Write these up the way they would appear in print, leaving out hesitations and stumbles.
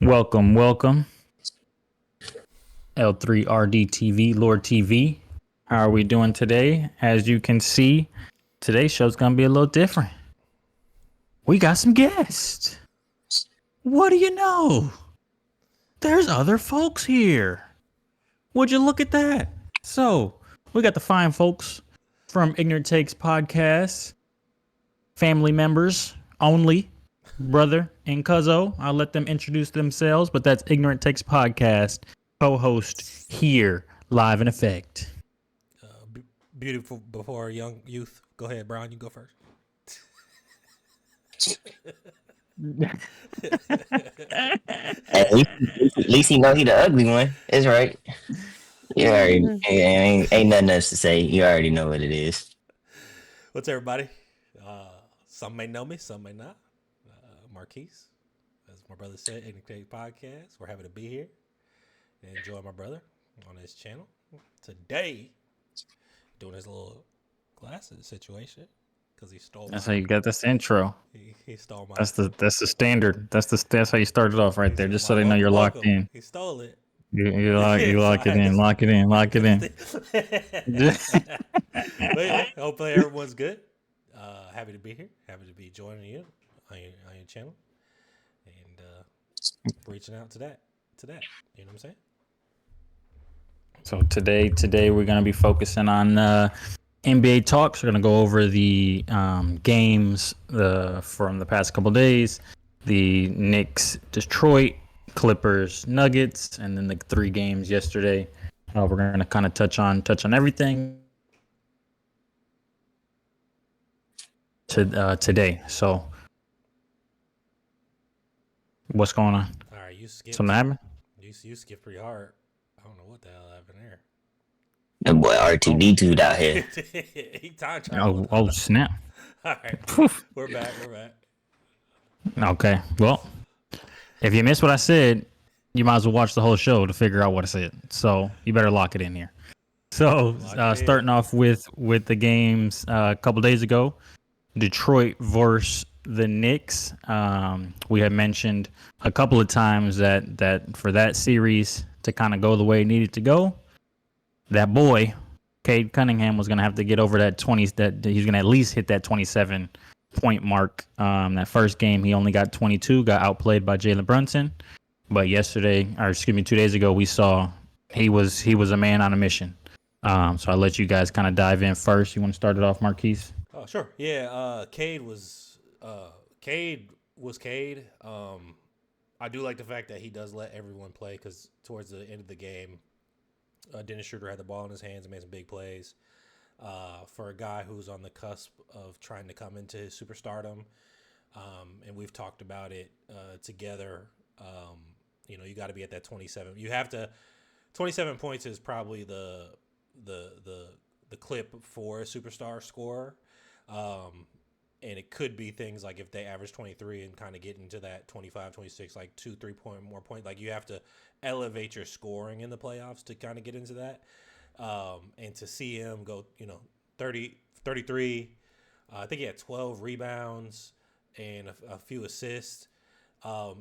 Welcome, welcome. L3RD TV, Lord TV. How are we doing today? As you can see, today's show's gonna be a little different. We got some guests. What do you know? There's other folks here. Would you look at that? So, we got the fine folks from Ignorant Takes Podcast, family members only, brother and cuzzo. I'll let them introduce themselves, but that's Ignorant Takes Podcast, co-host here, live in effect. Beautiful before young youth. Go ahead, Brian. You go first. At least he know he the ugly one. It's right. You already ain't nothing else to say. You already know what it is. What's everybody? Some may know me, some may not. Marquise, as my brother said, Ignorant Podcast. We're happy to be here and enjoy my brother on his channel today. Doing his little glasses situation because he stole. That's how you got this intro. He stole my. That's the standard. That's how you started off right there, just so they know you're welcome. locked in. He stole it. You lock it in, lock it in, lock it in. But yeah, hopefully everyone's good. Happy to be here. Happy to be joining you on your channel and reaching out to that. You know what I'm saying? So today we're gonna be focusing on NBA talks. We're gonna go over the games from the past couple days, the Knicks, Detroit, Clippers, Nuggets, and then the 3 games yesterday. We're gonna kind of touch on everything today. So, what's going on? All right, you skipped. Something happened? You skipped pretty hard. I don't know what the hell happened there. That boy R2D2 out here. He time traveled. Oh snap! All right, Poof. we're back. Okay, well, if you missed what I said, you might as well watch the whole show to figure out what I said. So you better lock it in here. So starting off with the games a couple days ago, Detroit versus the Knicks. We had mentioned a couple of times that for that series to kind of go the way it needed to go, that boy, Cade Cunningham, was going to have to get over that 20. That he's going to at least hit that 27-point mark. That first game, he only got 22, got outplayed by Jalen Brunson. But 2 days ago, we saw he was a man on a mission. So I'll let you guys kind of dive in first. You want to start it off, Marquise? Oh, sure. Yeah, Cade was Cade. I do like the fact that he does let everyone play because towards the end of the game, Dennis Schroeder had the ball in his hands and made some big plays. For a guy who's on the cusp of trying to come into his superstardom, and we've talked about it together. You got to be at that 27. You have to. 27 points is probably the clip for a superstar scorer. And it could be things like if they average 23 and kind of get into that 25, 26, like 2-3 more point. Like you have to elevate your scoring in the playoffs to kind of get into that. And to see him go, 30, 33, I think he had 12 rebounds and a few assists.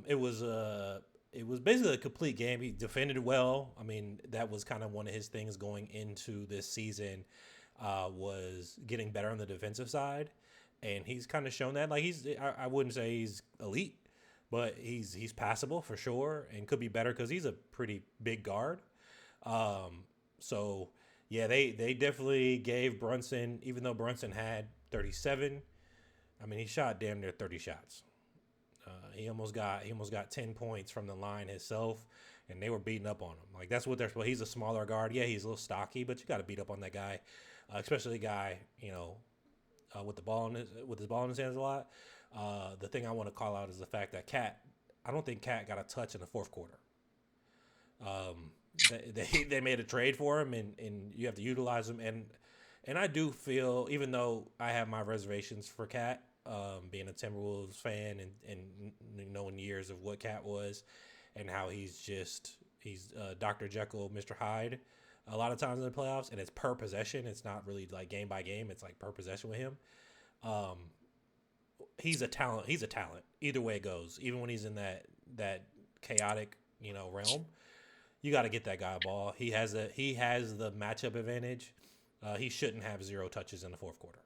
It was basically a complete game. He defended well. I mean, that was kind of one of his things going into this season, was getting better on the defensive side. And he's kind of shown that. Like I wouldn't say he's elite, but he's passable for sure and could be better because he's a pretty big guard. So yeah, they definitely gave Brunson, even though Brunson had 37. I mean, he shot damn near 30 shots. He almost got 10 points from the line himself, and they were beating up on him. Like that's what they're supposed. He's a smaller guard. Yeah, he's a little stocky, but you got to beat up on that guy, especially a guy with his ball in his hands a lot. The thing I want to call out is the fact that I don't think Cat got a touch in the fourth quarter. They made a trade for him, and you have to utilize him. And I do feel, even though I have my reservations for Cat, being a Timberwolves fan and knowing years of what Cat was and how he's Dr. Jekyll, Mr. Hyde a lot of times in the playoffs, and it's per possession. It's not really like game by game. It's like per possession with him. He's a talent. Either way it goes. Even when he's in that chaotic, realm, you got to get that guy a ball. He has the matchup advantage. He shouldn't have 0 touches in the fourth quarter.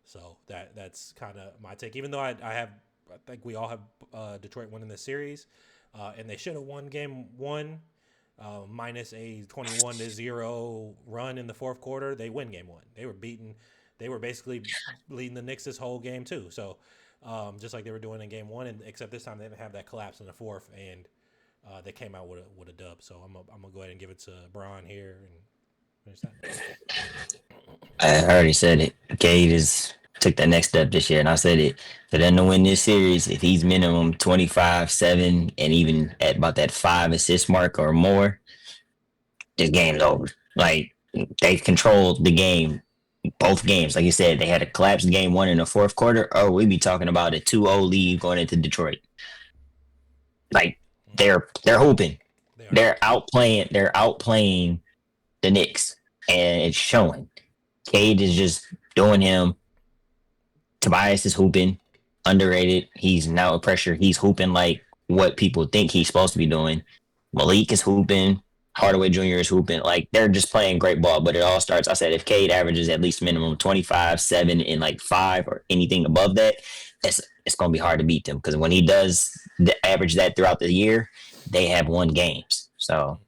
So that's kind of my take. Even though I think we all have Detroit winning this series, and they should have won game 1, minus a 21-0 run in the fourth quarter. They win game 1. They were basically leading the Knicks this whole game too. So just like they were doing in game 1, and except this time they didn't have that collapse in the fourth, and they came out with a dub. So I'm gonna go ahead and give it to Bron here and finish that. I already said it. Cade took that next step this year, and I said it. For them to win this series, if he's minimum 25, 7, and even at about that 5 assist mark or more, this game's over. Like, they controlled the game, both games. Like you said, they had a collapsed game 1 in the fourth quarter. Oh, we'd be talking about a 2-0 lead going into Detroit. Like, they're hooping. They're outplaying the Knicks, and it's showing. Cade is just doing him. Tobias is hooping, underrated. He's now a pressure. He's hooping like what people think he's supposed to be doing. Malik is hooping. Hardaway Jr. is hooping. Like, they're just playing great ball, but it all starts. I said if Cade averages at least minimum 25, 7, and like 5 or anything above that, it's going to be hard to beat them, because when he does average that throughout the year, they have won games. So,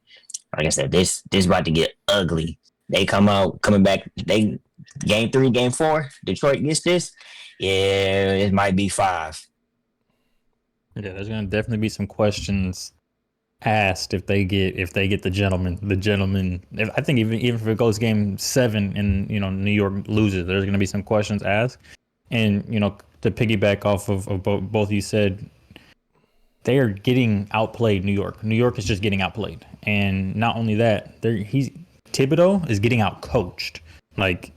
like I said, this is about to get ugly. They coming back. They game 3, game 4. Detroit gets this. Yeah, it might be 5. Yeah, there's gonna definitely be some questions asked if they get the gentleman. I think even if it goes game 7 and New York loses, there's gonna be some questions asked. And to piggyback off of both you said, they are getting outplayed. New York is just getting outplayed, and not only that, Thibodeau is getting outcoached. Like,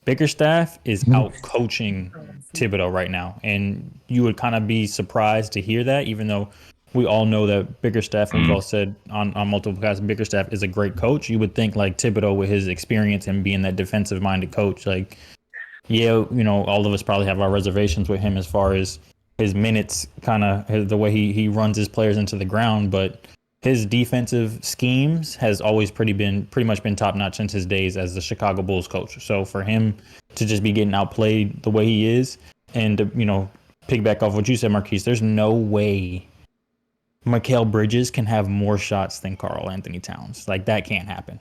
Bickerstaff is out coaching Thibodeau right now, and you would kind of be surprised to hear that, even though we all know that Bickerstaff, we've all said on multiple podcasts, Bickerstaff is a great coach. You would think like Thibodeau, with his experience and being that defensive-minded coach, like, yeah, all of us probably have our reservations with him as far as his minutes, kind of the way he runs his players into the ground, but his defensive schemes has always pretty much been top notch since his days as the Chicago Bulls coach. So for him to just be getting outplayed the way he is, and to, piggyback off what you said, Marquise, there's no way Mikal Bridges can have more shots than Karl Anthony Towns. Like, that can't happen.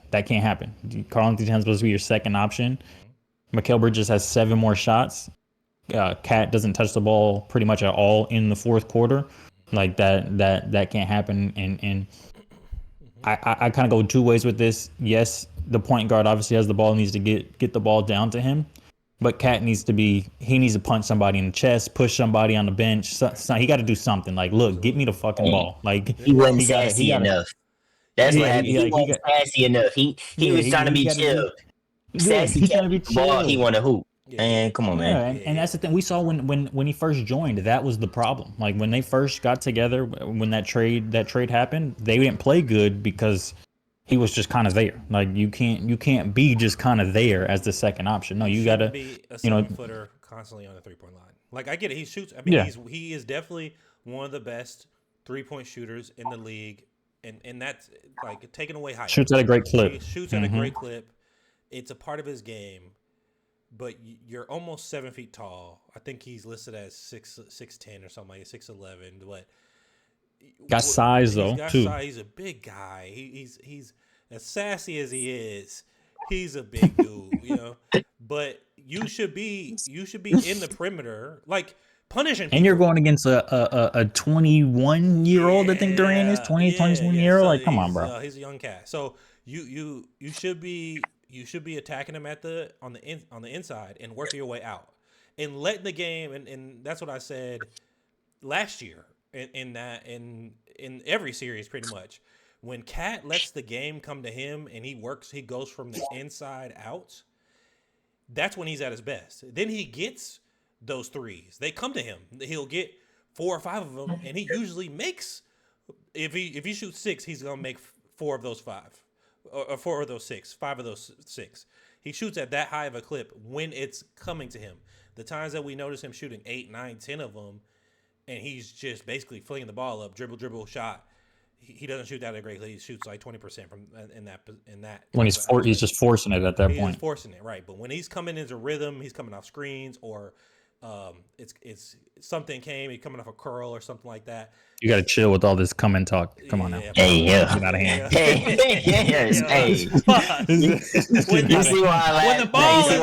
Karl Anthony Towns is supposed to be your second option. Mikal Bridges has 7 more shots. Cat doesn't touch the ball pretty much at all in the fourth quarter. Like, that can't happen. And I kind of go 2 ways with this. Yes, the point guard obviously has the ball, needs to get the ball down to him. But Cat needs to punch somebody in the chest, push somebody on the bench. He got to do something. Like, look, get me the fucking ball. Like, he wasn't sassy enough. That's what happened. He wasn't sassy enough. He was trying to be chill. Sassy Cat with the ball, he want to hoop. Man, come on, man. And that's the thing we saw when he first joined. That was the problem. Like, when they first got together, when that trade happened, they didn't play good because he was just kind of there. Like, you can't be just kind of there as the second option. No, you gotta be a 7-footer constantly on the 3-point line. Like, I get it. He shoots. I mean, he is definitely one of the best 3-point shooters in the league, and that's like taking away height. Shoots at a great clip. He shoots at a great clip. It's a part of his game. But you're almost 7 feet tall. I think he's listed as 6'10" or something like 6'11". But got size though too. He's a big guy. He's as sassy as he is. He's a big dude, But you should be in the perimeter, like punishing people. And you're going against a 21-year-old. I think Durant is 21-year-old. Like, come on, bro. He's a young cat. So you should be. You should be attacking him on the inside and working your way out, and letting the game. And that's what I said last year in every series pretty much. When Cat lets the game come to him and he goes from the inside out. That's when he's at his best. Then he gets those threes. They come to him. He'll get 4 or 5 of them, and he usually makes. If he shoots 6, he's gonna make 4 of those 5. Or 4 of those 6, 5 of those 6. He shoots at that high of a clip when it's coming to him. The times that we notice him shooting 8, 9, 10 of them, and he's just basically flinging the ball up, dribble, shot. he doesn't shoot that greatly. He shoots like 20% from in that. When he's just forcing it at that point. He's forcing it, right? But when he's coming into rhythm, he's coming off screens or it's something he's coming off a curl or something like that. You got to chill with all this come and talk. Come on now. Hey, yeah. Get out of hand. Hey. You see why I laughed? When the ball is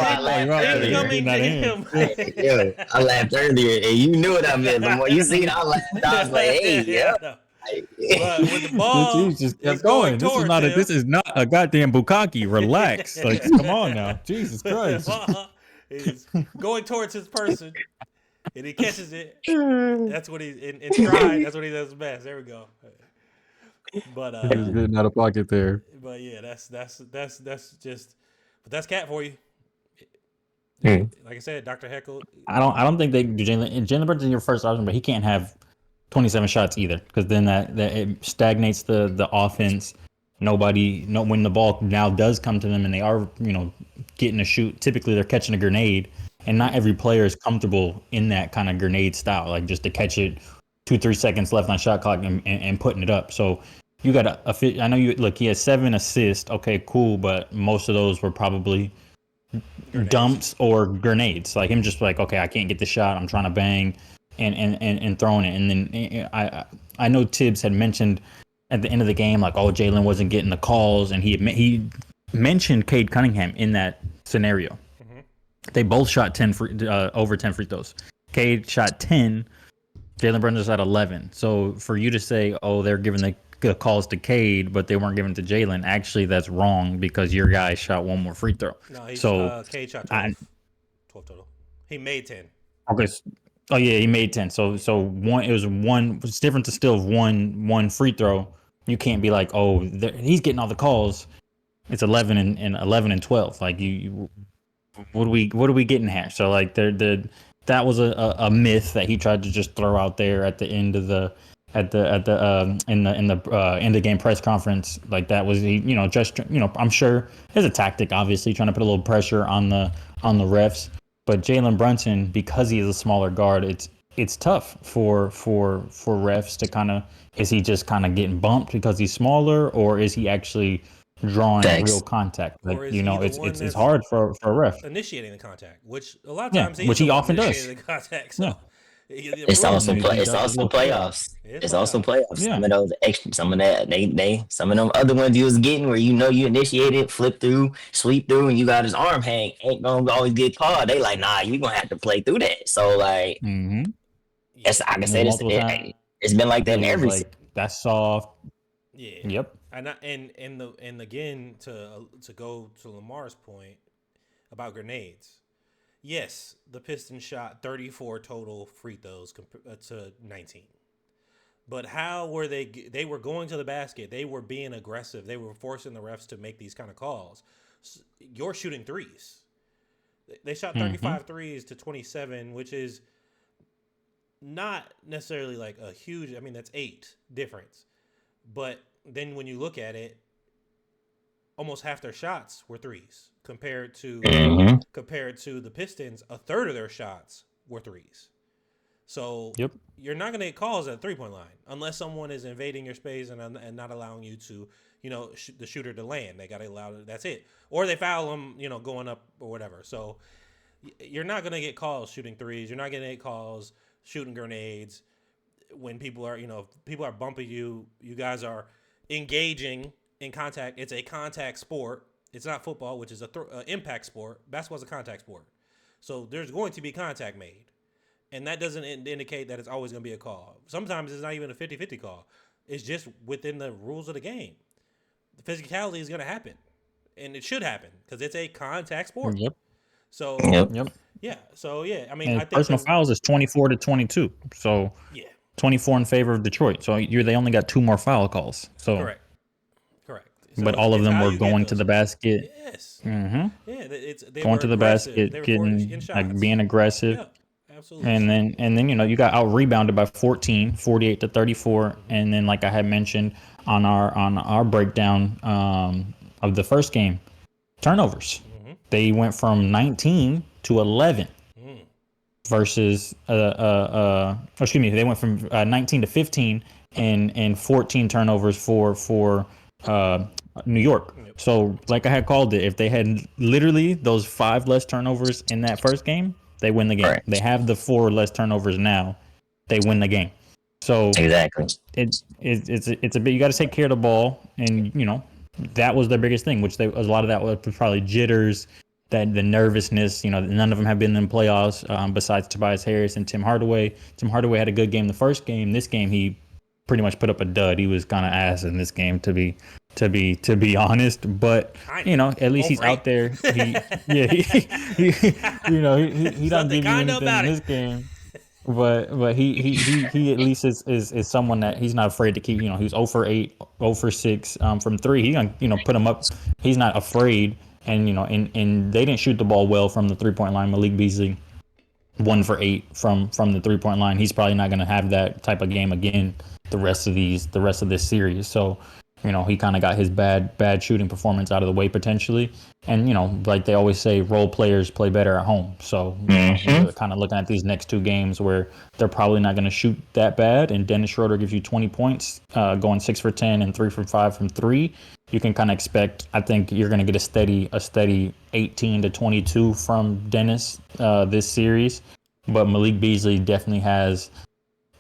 incoming to him. Yeah, I laughed earlier, and you knew what I meant. The more you see it, I laughed. I was like, hey, yeah. But when the ball just kept going. This is not a goddamn bukkake. Relax. Like, come on now. Jesus Christ. He's going towards his person, and he catches it. That's what he's in stride. That's what he does best. There we go. But he's getting out of pocket there. But yeah, that's just. But that's Cat for you. Hmm. Like I said, Dr. Heckle. I don't think they do Jalen Brunson's your first option, but he can't have 27 shots either, because then that it stagnates the offense. When the ball now does come to them and they are getting a shoot, typically they're catching a grenade, and not every player is comfortable in that kind of grenade style, like just to catch it 2-3 seconds left on shot clock and putting it up. So you got I know he has 7 assists. Okay, cool, but most of those were probably dumps or grenades. Like him just like, okay, I can't get the shot, I'm trying to bang and throwing it. And then I know Tibbs had mentioned at the end of the game, like, oh, Jalen wasn't getting the calls, and he mentioned Cade Cunningham in that scenario. Mm-hmm. They both shot over 10 free throws. Cade shot 10, Jalen Brunson shot 11. So for you to say, oh, they're giving the calls to Cade, but they weren't giving to Jalen, actually that's wrong, because your guy shot one more free throw. No, Cade shot 12 total. He made 10. Okay. Oh yeah, he made 10. So it's different to still one free throw. You can't be like, oh, he's getting all the calls. It's 11 and 12. Like what are we getting here? So like that was a myth that he tried to just throw out there at the end of the end of game press conference. Like that was I'm sure it's a tactic, obviously trying to put a little pressure on the refs. But Jalen Brunson, because he is a smaller guard, it's tough for refs to kind of, is he just kind of getting bumped because he's smaller, or is he actually drawing real contact? Like, it's hard for a ref initiating the contact, which a lot of times he often does. The contact, so. Yeah. It's also playoffs. It's also playoffs. Yeah. Some of those extra, some of them other ones you was getting where you initiated, flip through, sweep through, and you got his arm hang, ain't gonna always get called. They like, nah, you gonna have to play through that. So like, yes, I can say it's been like that in every. Like, that's soft. Yeah. Yep. And again to go to Lamar's point about grenades. Yes, the Pistons shot 34 total free throws to 19. But how were they? They were going to the basket. They were being aggressive. They were forcing the refs to make these kind of calls. You're shooting threes. They shot 35 threes to 27, which is not necessarily like a huge, I mean, that's 8 difference. But then when you look at it, almost half their shots were threes compared to the Pistons. A third of their shots were threes. So you're not going to get calls at the 3-point line unless someone is invading your space and not allowing you to, the shooter to land. They got to allow it. That's it. Or they foul them, going up or whatever. So you're not going to get calls shooting threes. You're not going to get calls shooting grenades when people are bumping you. You guys are engaging in contact. It's a contact sport. It's not football, which is a impact sport. Basketball's a contact sport. So there's going to be contact made. And that doesn't indicate that it's always going to be a call. Sometimes it's not even a 50-50 call. It's just within the rules of the game. The physicality is going to happen. And it should happen because it's a contact sport. Yep. So, yeah. So, yeah. I mean, I think personal fouls is 24-22. So, 24 in favor of Detroit. So, they only got 2 more foul calls. So, correct. So but all of them were going to the basket. Yes. Mm-hmm. Yeah, they going to the basket, getting being aggressive. Yeah. Absolutely. And then you got out rebounded by 14, 48-34, and then like I had mentioned on our breakdown of the first game, turnovers. Mm-hmm. They went from 19 to 11 versus excuse me, they went from 19 to 15 and 14 turnovers for New York. Yep. So like I had called it, if they had literally those 5 less turnovers in that first game, they win the game. Right. They have the 4 less turnovers now, they win the game. So Exactly. it's a bit, you got to take care of the ball, and that was their biggest thing, which a lot of that was probably jitters, that the nervousness. None of them have been in playoffs besides Tobias Harris and Tim Hardaway. Tim Hardaway had a good game the first game. This game he pretty much put up a dud. He was kind of ass in this game, to be honest. But at least he's out there. He doesn't give you anything in this game. But he at least is someone that he's not afraid to keep. He was 0 for 8, 0 for 6 from 3. He gonna put him up. He's not afraid. And and they didn't shoot the ball well from the 3-point line. Malik Beasley 1 for 8 from the 3-point line. He's probably not gonna have that type of game again the rest of this series. So he kind of got his bad shooting performance out of the way potentially. And like they always say, role players play better at home. So we're kind of looking at these next 2 games where they're probably not going to shoot that bad. And Dennis Schroeder gives you 20 points, going 6 for 10 and 3 for 5 from 3. You can kind of expect. I think you're going to get a steady 18 to 22 from Dennis this series. But Malik Beasley definitely has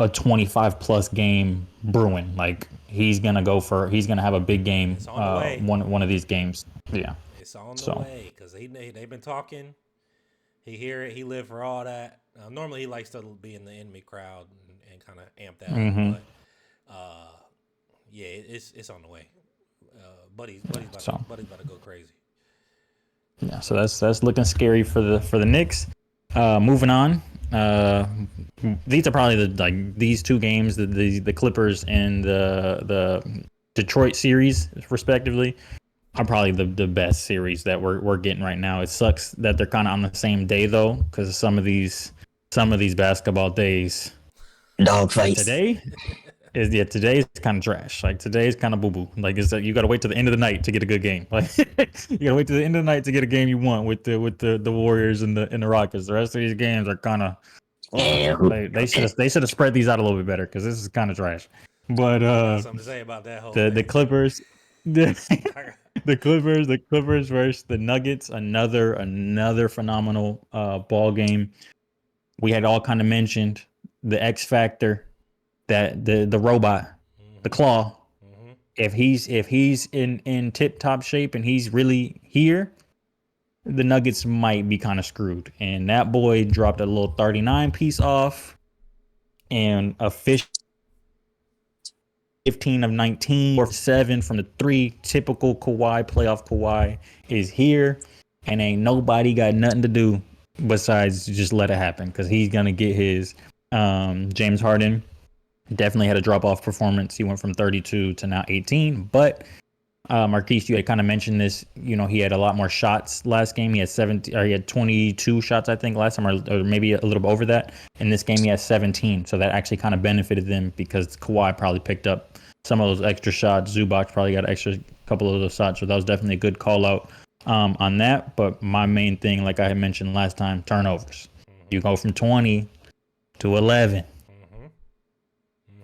a 25 plus game brewing. Like he's gonna have a big game. One of these games. Yeah. It's on the way because they've been talking. He hear it. He live for all that. Normally he likes to be in the enemy crowd and kind of amp that up. But it's on the way. Buddy's about to go crazy. Yeah. So that's looking scary for the Knicks. Moving on. These are probably these 2 games, the Clippers and the Detroit series respectively, are probably the best series that we're getting right now. It sucks that they're kind of on the same day though, because some of these basketball days, dog fights. Today's kind of trash. Like today's kind of boo boo. Like you got to wait till the end of the night to get a good game. Like you got to wait till the end of the night to get a game you want with the Warriors and the Rockets. The rest of these games are kind of they should have spread these out a little bit better, because this is kind of trash. But something to say about that whole the Clippers. The Clippers versus the Nuggets, another phenomenal ball game. We had all kind of mentioned the X factor, that the robot, the Claw. If he's in tip top shape and he's really here, the Nuggets might be kind of screwed. And that boy dropped a little 39 piece off, and a 15 of 19 or 7 from the 3. Typical Kawhi, playoff Kawhi is here, and ain't nobody got nothing to do besides just let it happen, because he's gonna get his. James Harden definitely had a drop off performance. He went from 32 to now 18. But Marquise, you had kind of mentioned this. He had a lot more shots last game. He had 22 shots, I think, last time, or maybe a little bit over that. In this game, he has 17. So that actually kind of benefited them, because Kawhi probably picked up some of those extra shots. Zubac probably got an extra couple of those shots. So that was definitely a good call out on that. But my main thing, like I had mentioned last time, turnovers. You go from 20 to 11.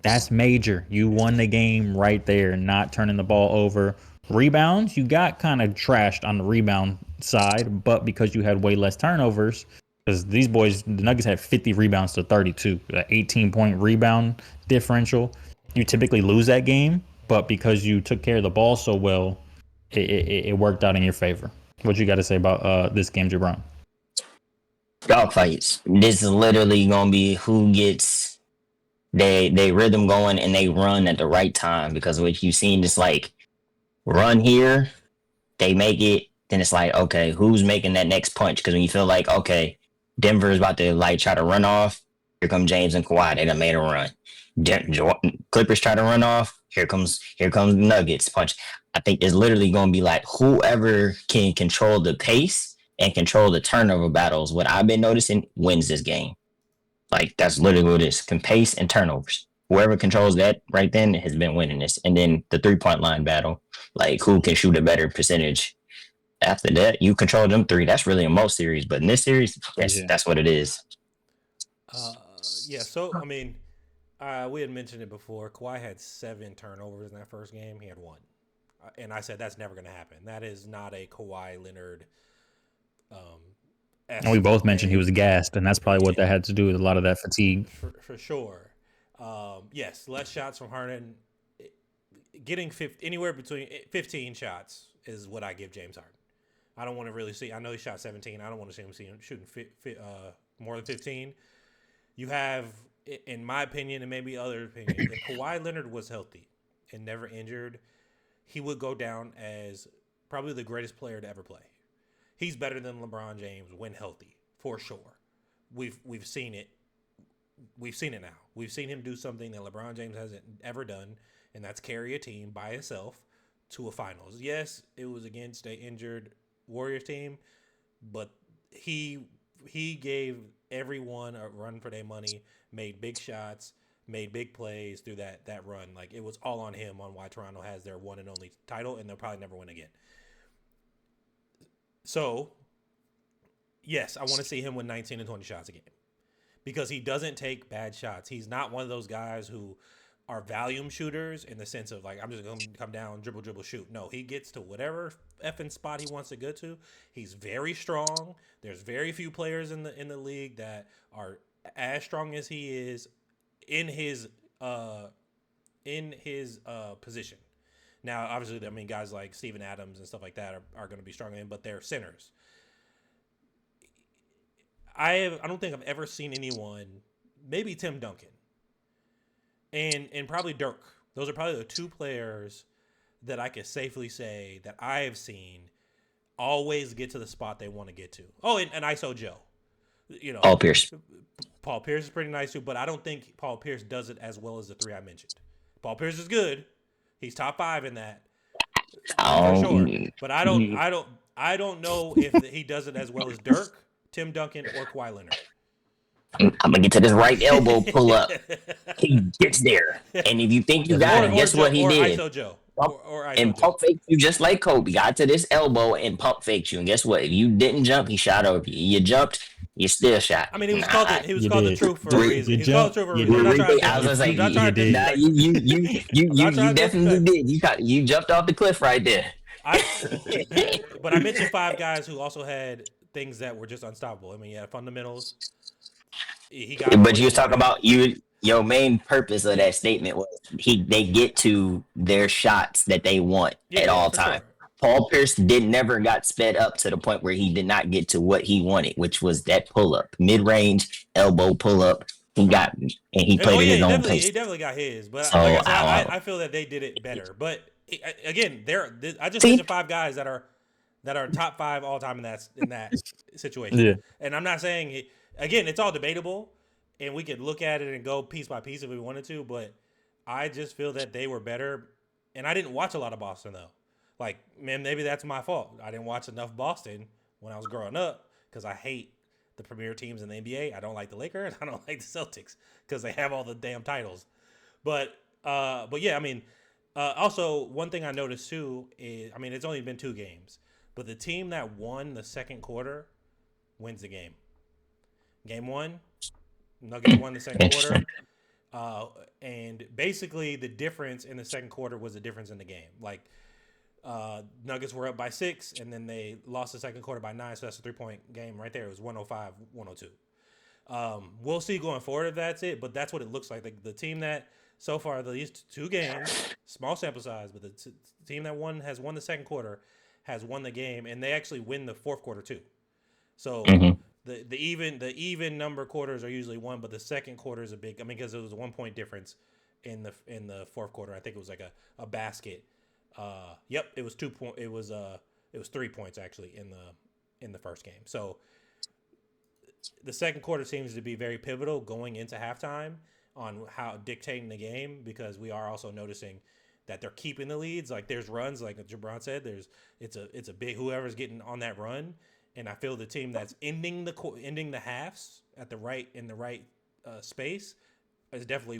That's major. You won the game right there, not turning the ball over. Rebounds, you got kind of trashed on the rebound side, but because you had way less turnovers, because these boys, the Nuggets had 50 rebounds to 32, an 18-point rebound differential. You typically lose that game, but because you took care of the ball so well, it worked out in your favor. What you got to say about this game, Jabron? Dog fights. This is literally gonna be who gets they rhythm going, and they run at the right time, because what you've seen is like run here, they make it, then it's like, okay, who's making that next punch? Because when you feel like, okay, Denver is about to like try to run off, here come James and Kawhi, they done made a run. Clippers try to run off, here comes the Nuggets punch. I think it's literally gonna be like whoever can control the pace and control the turnover battles, what I've been noticing, wins this game. Like, that's literally what it is. Pace and turnovers. Whoever controls that right then has been winning this. And then the 3-point line battle, like who can shoot a better percentage. After that, you control them 3. That's really in most series. But in this series, that's what it is. Yeah. So I mean, we had mentioned it before. Kawhi had 7 turnovers in that first game. He had 1, and I said that's never going to happen. That is not a Kawhi Leonard. Um, And we both mentioned he play. was gassed, and that's probably what Yeah, that had to do with a lot of that fatigue. for sure. Yes, less shots from Harden. Getting anywhere between 15 shots is what I give James Harden. I don't want to really see. I know he shot 17. I don't want to see him shooting more than 15. You have, in my opinion, and maybe other opinion, if Kawhi Leonard was healthy and never injured, he would go down as probably the greatest player to ever play. He's better than LeBron James when healthy, for sure. We've seen it. We've seen it now. We've seen him do something that LeBron James hasn't ever done, and that's carry a team by himself to a finals. Yes, it was against an injured Warriors team, but he gave everyone a run for their money, made big shots, made big plays through that run. Like, it was all on him on why Toronto has their one and only title, and they'll probably never win again. So, yes, I want to see him win 19 and 20 shots a game because he doesn't take bad shots. He's not one of those guys who are volume shooters in the sense of like, I'm just going to come down, dribble, shoot. No, he gets to whatever effing spot he wants to go to. He's very strong. There's very few players in the league that are as strong as he is in his position. Now, obviously, I mean, guys like Steven Adams and stuff like that are going to be stronger than him, but they're centers. I don't think I've ever seen anyone, maybe Tim Duncan, and probably Dirk. Those are probably the 2 players that I could safely say that I have seen always get to the spot they want to get to. Oh, and ISO Joe. You know, Paul Pierce. Paul Pierce is pretty nice too, but I don't think Paul Pierce does it as well as the 3 I mentioned. Paul Pierce is good. He's top 5 in that for sure. But I don't know if he does it as well as Dirk, Tim Duncan, or Kawhi Leonard. I'm gonna get to this right elbow pull up. He gets there, and if you think you got it, guess what he did? ISO Joe. And pump faked you just like Kobe. Got to this elbow and pump faked you. And guess what? If you didn't jump, he shot over you. You jumped, you still shot. I mean, he was called the truth for a reason. He was called the truth for a reason. I was gonna say, you definitely did. You jumped off the cliff right there. But I mentioned 5 guys who also had things that were just unstoppable. I mean, you had fundamentals. But you was talking about your main purpose of that statement was they get to their shots that they want at all time. Sure. Paul Pierce never got sped up to the point where he did not get to what he wanted, which was that pull up, mid range elbow pull up. He got and he played at his own pace. He definitely got his, but so, like I said, I feel that they did it better. But again, I just mentioned 5 guys that are top 5 all time in that situation. Yeah. And I'm not saying again, it's all debatable, and we could look at it and go piece by piece if we wanted to, but I just feel that they were better. And I didn't watch a lot of Boston, though. Like, man, maybe that's my fault. I didn't watch enough Boston when I was growing up because I hate the premier teams in the NBA. I don't like the Lakers. I don't like the Celtics because they have all the damn titles. But yeah, I mean, also, one thing I noticed, too, is, I mean, it's only been 2 games, but the team that won the second quarter wins the game. Game 1, Nuggets won the second quarter. And basically the difference in the second quarter was the difference in the game. Like, Nuggets were up by 6, and then they lost the second quarter by 9, so that's a 3-point game right there. It was 105-102. We'll see going forward if that's it, but that's what it looks like. The team that so far, these 2 games, small sample size, but the team that has won the second quarter has won the game, and they actually win the fourth quarter too. So the even number quarters are usually won, but the second quarter is a big. I mean, because it was a 1-point difference in the fourth quarter. I think it was like a basket. Yep, it was 2 point. It was 3 points actually in the first game. So the second quarter seems to be very pivotal going into halftime on how dictating the game, because we are also noticing that they're keeping the leads. Like, there's runs, like Jabron said, it's a big whoever's getting on that run. And I feel the team that's ending the halves in the right space is definitely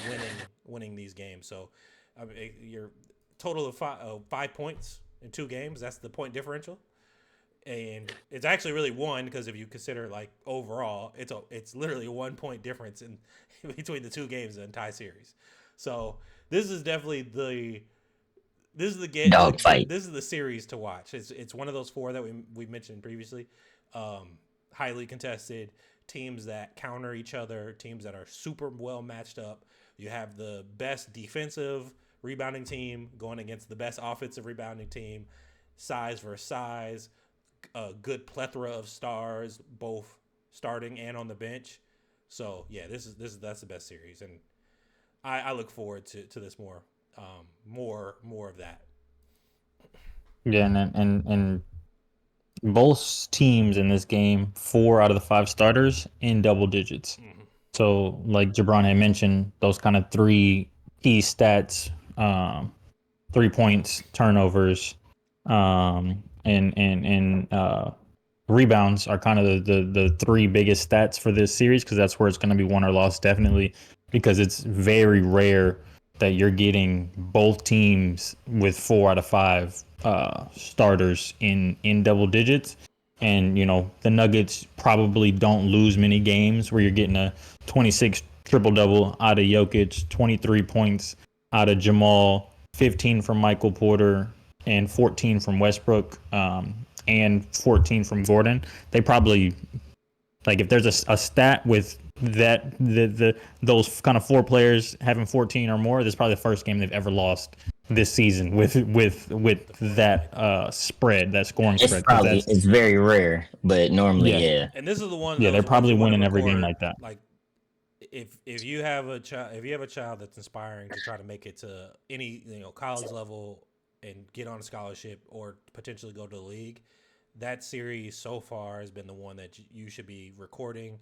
winning these games. So I mean, your total of 5 points in 2 games, that's the point differential. and it's actually really one because if you consider like overall, it's literally a 1 point difference in between the two games in the entire series. So this is definitely Dogfight. this is the series to watch. It's one of those four that we mentioned previously. Highly contested teams that counter each other, teams that are super well matched up. You have the best defensive rebounding team going against the best offensive rebounding team, size versus size, a good plethora of stars, both starting and on the bench. So yeah, that's the best series, and I look forward to this more of that. Yeah, and both teams in this game, 4 out of the 5 starters in double digits. Mm-hmm. So, like Jabron had mentioned, those kind of 3 key stats: 3 points, turnovers, and rebounds are kind of the 3 biggest stats for this series, because that's where it's going to be won or lost, definitely, because it's very rare that you're getting both teams with 4 out of 5 starters in double digits. And the Nuggets probably don't lose many games where you're getting a 26 triple double out of Jokic, 23 points out of Jamal, 15 from Michael Porter, and 14 from Westbrook, and 14 from Gordon. They probably, like, if there's a stat with that those kind of 4 players having 14 or more, this is probably the first game they've ever lost this season with that spread, that scoring It's spread. it's very rare, but normally, yeah. And this is the one. Yeah, they're Those ones probably you want to winning every game record, like that. Like if you have a child that's inspiring to try to make it to any college level and get on a scholarship or potentially go to the league, that series so far has been the one that you should be recording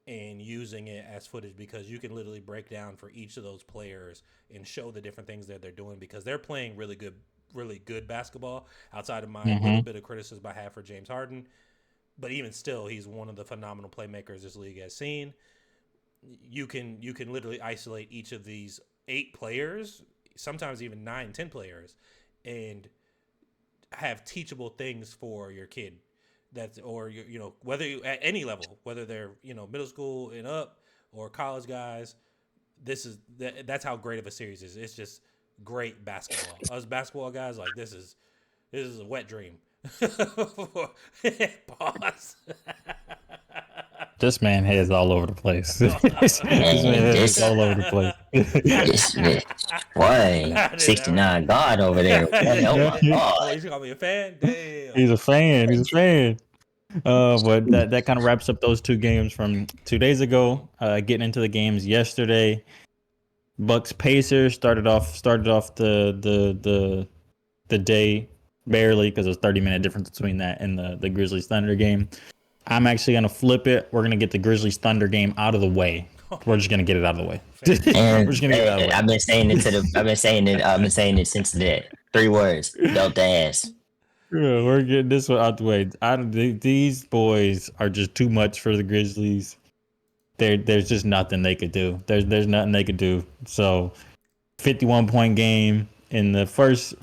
and using it as footage, because you can literally break down for each of those players and show the different things that they're doing, because they're playing really good basketball, outside of my little bit of criticism I have for James Harden. But even still, he's one of the phenomenal playmakers this league has seen. You can literally isolate each of these 8 players, sometimes even 9, 10 players, and have teachable things for your kid. Or whether you at any level, whether they're middle school and up or college guys, that's how great of a series is. It's just great basketball. Us basketball guys, like, this is a wet dream. Pause. This man heads all over the place. this man heads all over the place. Why? 69 God over there. Oh my God. Oh, you call me a fan? Damn. He's a fan. But that kind of wraps up those 2 games from 2 days ago. Getting into the games yesterday, Bucks Pacers started off the day barely, because there's 30-minute difference between that and the Grizzlies Thunder game. I'm actually gonna flip it. We're gonna get the Grizzlies Thunder game out of the way. We're just gonna get it out of the way. And We're just gonna get it out of the way. I've been saying it since that. 3 words. Belt the ass. Yeah, we're getting this one out the way. These boys are just too much for the Grizzlies. There's just nothing they could do. There's nothing they could do. So, 51-point game in the first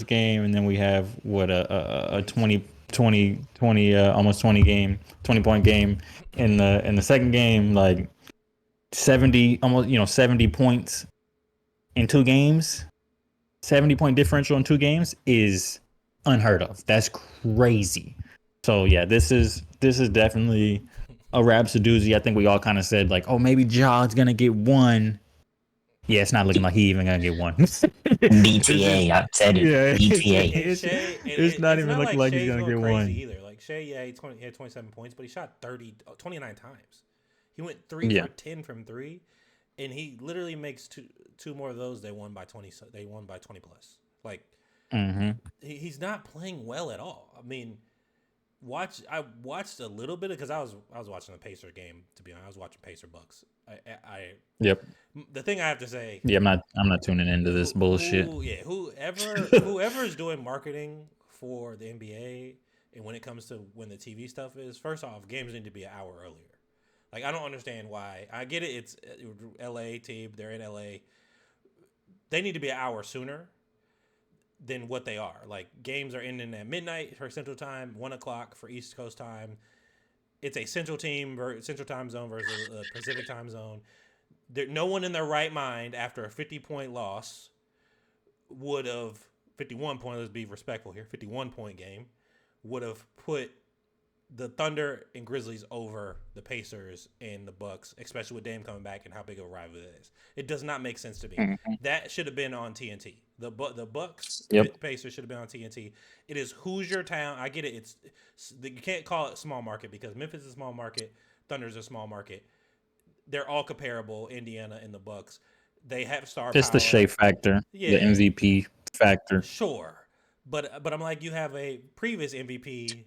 game, and then we have a 20 almost 20-point game in the second game. Like 70 points in 2 games. 70-point differential in 2 games is unheard of. That's crazy. So yeah, this is definitely a rhapsodoozy. I think we all kind of said, like, oh, maybe Ja's gonna get 1. Yeah, it's not looking like he even gonna get 1. BTA, I've said it. Yeah, BTA. it's not even looking like he's gonna get 1 either. Like Shea, yeah, he had 27 points, but he shot 29 times. He went 3 for 10 from 3, and he literally makes two more of those. They won by 20. They won by 20 plus. Like, he's not playing well at all. I mean, I watched a little bit, because I was watching the Pacer game, to be honest. I was watching Pacer Bucks. Yep. The thing I have to say. Yeah, I'm not tuning into this bullshit. Whoever is doing marketing for the NBA, and when it comes to when the TV stuff is, first off, games need to be an hour earlier. Like, I don't understand why. I get it. It's LA team. They're in LA. They need to be an hour sooner. than what they are. Like games are ending at midnight for Central Time, 1:00 for East Coast time. It's a Central Time zone versus a Pacific Time zone. No one in their right mind after a 50-point loss would have 51 point. Let's be respectful here. 51-point game would have put the Thunder and Grizzlies over the Pacers and the Bucks, especially with Dame coming back and how big of a rival it is. It does not make sense to me. Mm-hmm. That should have been on TNT. The Bucks, Pacers should have been on TNT. It is Hoosier town. I get it. You can't call it small market because Memphis is a small market. Thunder's a small market. They're all comparable. Indiana and the Bucks. They have star just power. The Shea factor, the MVP factor. Sure, but I'm like, you have a previous MVP.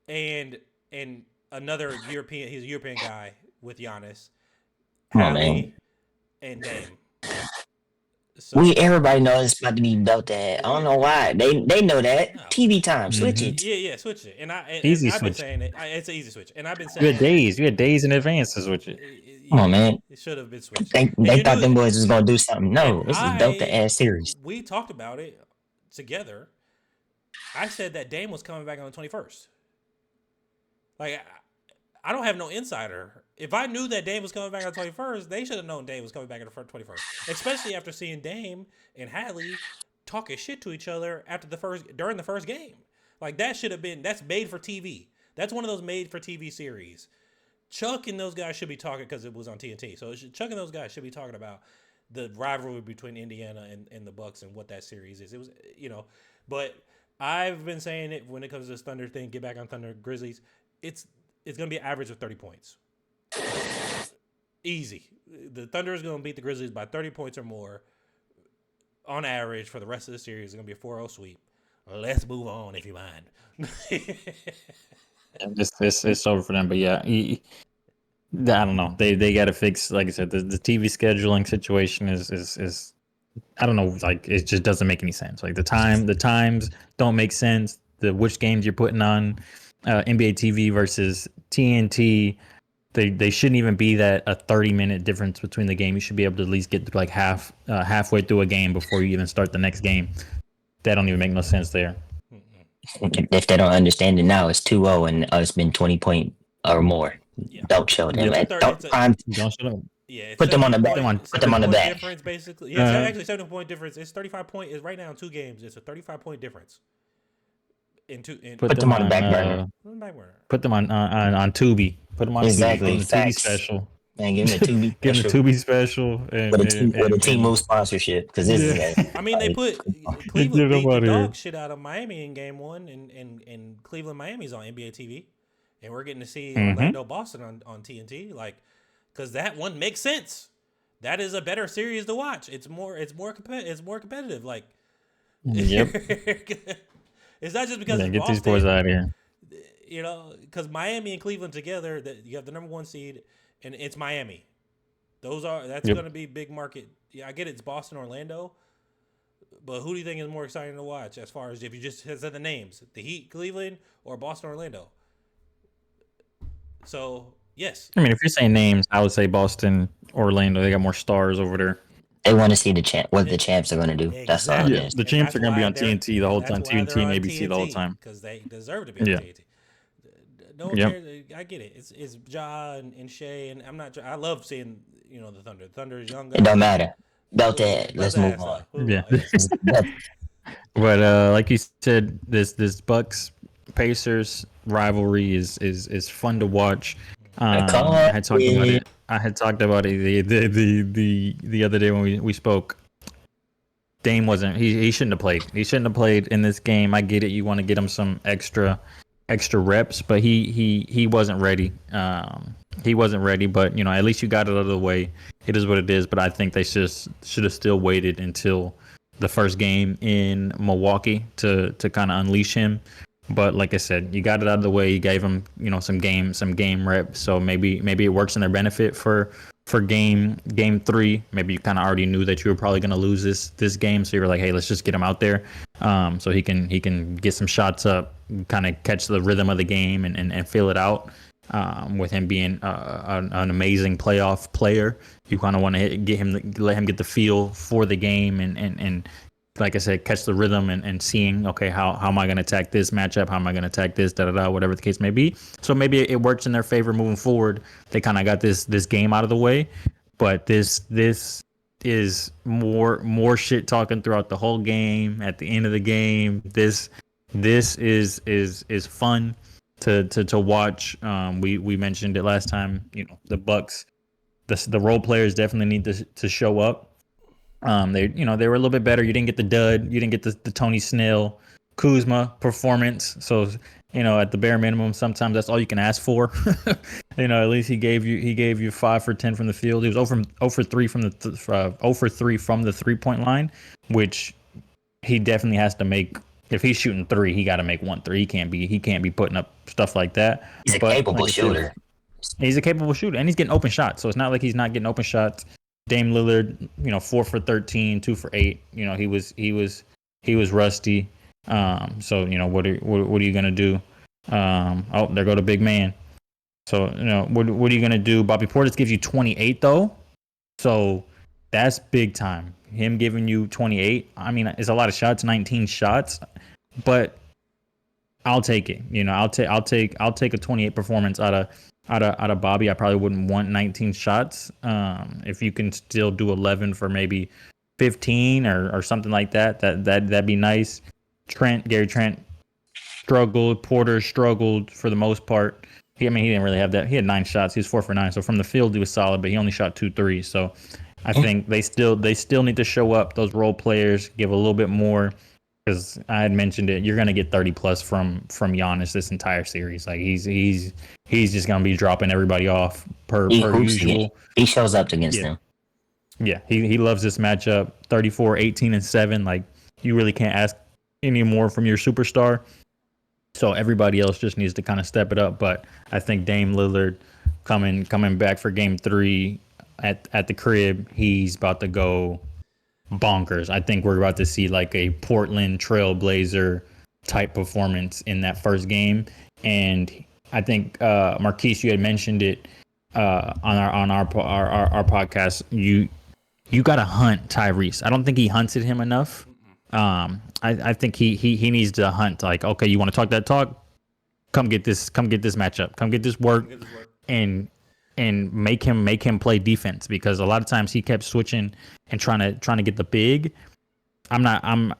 And another European, he's a European guy with Giannis, Hallie, and Dame. So, everybody knows it's about to be about that. I don't know why they know that. No. TV time, switch it. Yeah, switch it. And I've been saying it. It's an easy switch. And I've been saying you had days in advance to switch it. Come on, man. It should have been switched. They thought them boys was gonna do something. No, this is a Delta ass series. We talked about it together. I said that Dame was coming back on the 21st. Like, I don't have no insider. If I knew that Dame was coming back on the 21st, they should have known Dame was coming back on the 21st. Especially after seeing Dame and Hallie talking shit to each other during the first game. Like, that's made for TV. That's one of those made for TV series. Chuck and those guys should be talking because it was on TNT. So Chuck and those guys should be talking about the rivalry between Indiana and the Bucks and what that series is. It was, but I've been saying it when it comes to this Thunder thing, get back on Thunder Grizzlies. It's going to be an average of 30 points. Easy. The Thunder is going to beat the Grizzlies by 30 points or more on average for the rest of the series. It's going to be a 4-0 sweep. Let's move on, if you mind. It's over for them, but yeah, I don't know. They got to fix, like I said, the TV scheduling situation is I don't know, like it just doesn't make any sense. Like the times don't make sense. Which games you're putting on NBA TV versus TNT, they shouldn't even be that a 30-minute difference between the game. You should be able to at least get like halfway through a game before you even start the next game. That don't even make no sense there. If they don't understand it now, it's 2-0 and it's been 20 point or more. Yeah. Don't show them. Don't show them. Yeah, put them on the back. Put them on the back. Difference, basically. Yeah, it's actually 7-point difference. It's 35 point. It's right now in 2 games. It's a 35-point difference. Put them on the back burner. Put them on Tubi. Put them on exactly. The Tubi special. Man, give them the Tubi. Give them the Tubi special. With a team move sponsorship, because this is. I mean, they put Cleveland beat the dog shit out of Miami in Game 1, and Cleveland Miami's on NBA TV, and we're getting to see Orlando Boston on TNT, like, because that one makes sense. That is a better series to watch. It's more competitive. Like, yep. It's not just because get Boston, these boys out of here. Because Miami and Cleveland together, that you have the number 1 seed, and it's Miami. That's going to be big market. Yeah, I get it's Boston, Orlando, but who do you think is more exciting to watch? As far as if you just said the names, the Heat, Cleveland, or Boston, Orlando. So yes, I mean, if you're saying names, I would say Boston, Orlando. They got more stars over there. They want to see what the champs are going to do. Exactly. That's all it is. The champs are going to be on TNT the whole time. TNT and ABC the whole time. Because they deserve to be on TNT. No one cares. I get it. It's Ja and Shea, and I'm not. I love seeing the Thunder. The Thunder is young guys. It don't matter. Belt that. Let's move on. Yeah. But like you said, this Bucks Pacers rivalry is fun to watch. I had talked about it. I had talked about it the other day when we spoke. Dame wasn't. He shouldn't have played. He shouldn't have played in this game. I get it. You want to get him some extra reps, but he wasn't ready. He wasn't ready. But at least you got it out of the way. It is what it is. But I think they should have still waited until the first game in Milwaukee to kind of unleash him. But like I said, you got it out of the way. You gave them, some game reps. So maybe it works in their benefit for game 3. Maybe you kind of already knew that you were probably going to lose this game, so you were like, hey, let's just get him out there, so he can get some shots up, kind of catch the rhythm of the game and fill it out. With him being an amazing playoff player, you kind of want to let him get the feel for the game and like I said, catch the rhythm and seeing, okay, how am I going to attack this matchup? How am I going to attack this, whatever the case may be. So maybe it works in their favor moving forward. They kind of got this game out of the way, but this is more shit talking throughout the whole game. At the end of the game, this is fun to watch. We mentioned it last time. The Bucks, the role players definitely need to show up. They were a little bit better. You didn't get the dud. You didn't get the Tony Snell, Kuzma performance. So at the bare minimum, sometimes that's all you can ask for. At least he gave you 5 for 10 from the field. He was 0 for 3 from the 0 for 3 from the 3-point line, which he definitely has to make. If he's shooting 3, he got to make 1 3. He can't be putting up stuff like that. He's a capable shooter. He's a capable shooter, and he's getting open shots. So it's not like he's not getting open shots. Dame Lillard, 4 for 13, 2 for 8. He was rusty. So what are you gonna do? There go the big man. So what are you gonna do? Bobby Portis gives you 28 though, so that's big time. Him giving you 28. I mean, it's a lot of shots, 19 shots, but I'll take it. I'll take a 28 performance out of Bobby. I probably wouldn't want 19 shots. If you can still do 11 for maybe 15 or something like that'd be nice. Gary Trent struggled. Porter struggled for the most part. He didn't really have that. He had 9 shots. He was 4 for 9. So from the field, he was solid, but he only shot 2 threes. So I think they still need to show up. Those role players give a little bit more. Because I had mentioned it, you're gonna get 30 plus from Giannis this entire series. Like he's just gonna be dropping everybody off per usual. He shows up against them. Yeah, he loves this matchup. 34, 18, and 7. Like you really can't ask any more from your superstar. So everybody else just needs to kind of step it up. But I think Dame Lillard coming back for Game 3 at the crib, he's about to go bonkers. I think we're about to see like a Portland Trailblazer type performance in that first game. And I think Marquise, you had mentioned it on our podcast. You got to hunt Tyrese. I don't think he hunted him enough. I think he needs to hunt. Like, okay, you want to talk that talk? Come get this matchup. Come get this work. And make him play defense, because a lot of times he kept switching and trying to get the big. I'm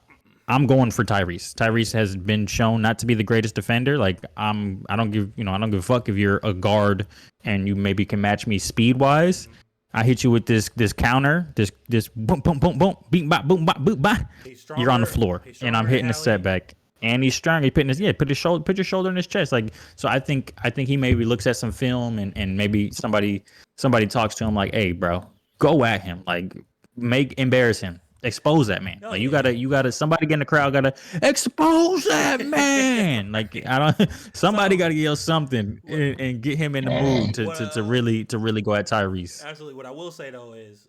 I'm going for Tyrese. Tyrese has been shown not to be the greatest defender. Like I don't give a fuck if you're a guard and you maybe can match me speed wise. I hit you with this counter, this boom boom boom boom, beat bop boom bop boom bop. You're on the floor, and I'm hitting a setback. And he's strong. He put your shoulder in his chest. Like, so I think he maybe looks at some film and maybe somebody talks to him like, hey bro, go at him. Like, embarrass him. Expose that man. Like you gotta somebody get in the crowd gotta expose that man. Like somebody gotta yell something and get him in the mood to really go at Tyrese. Absolutely. What I will say though is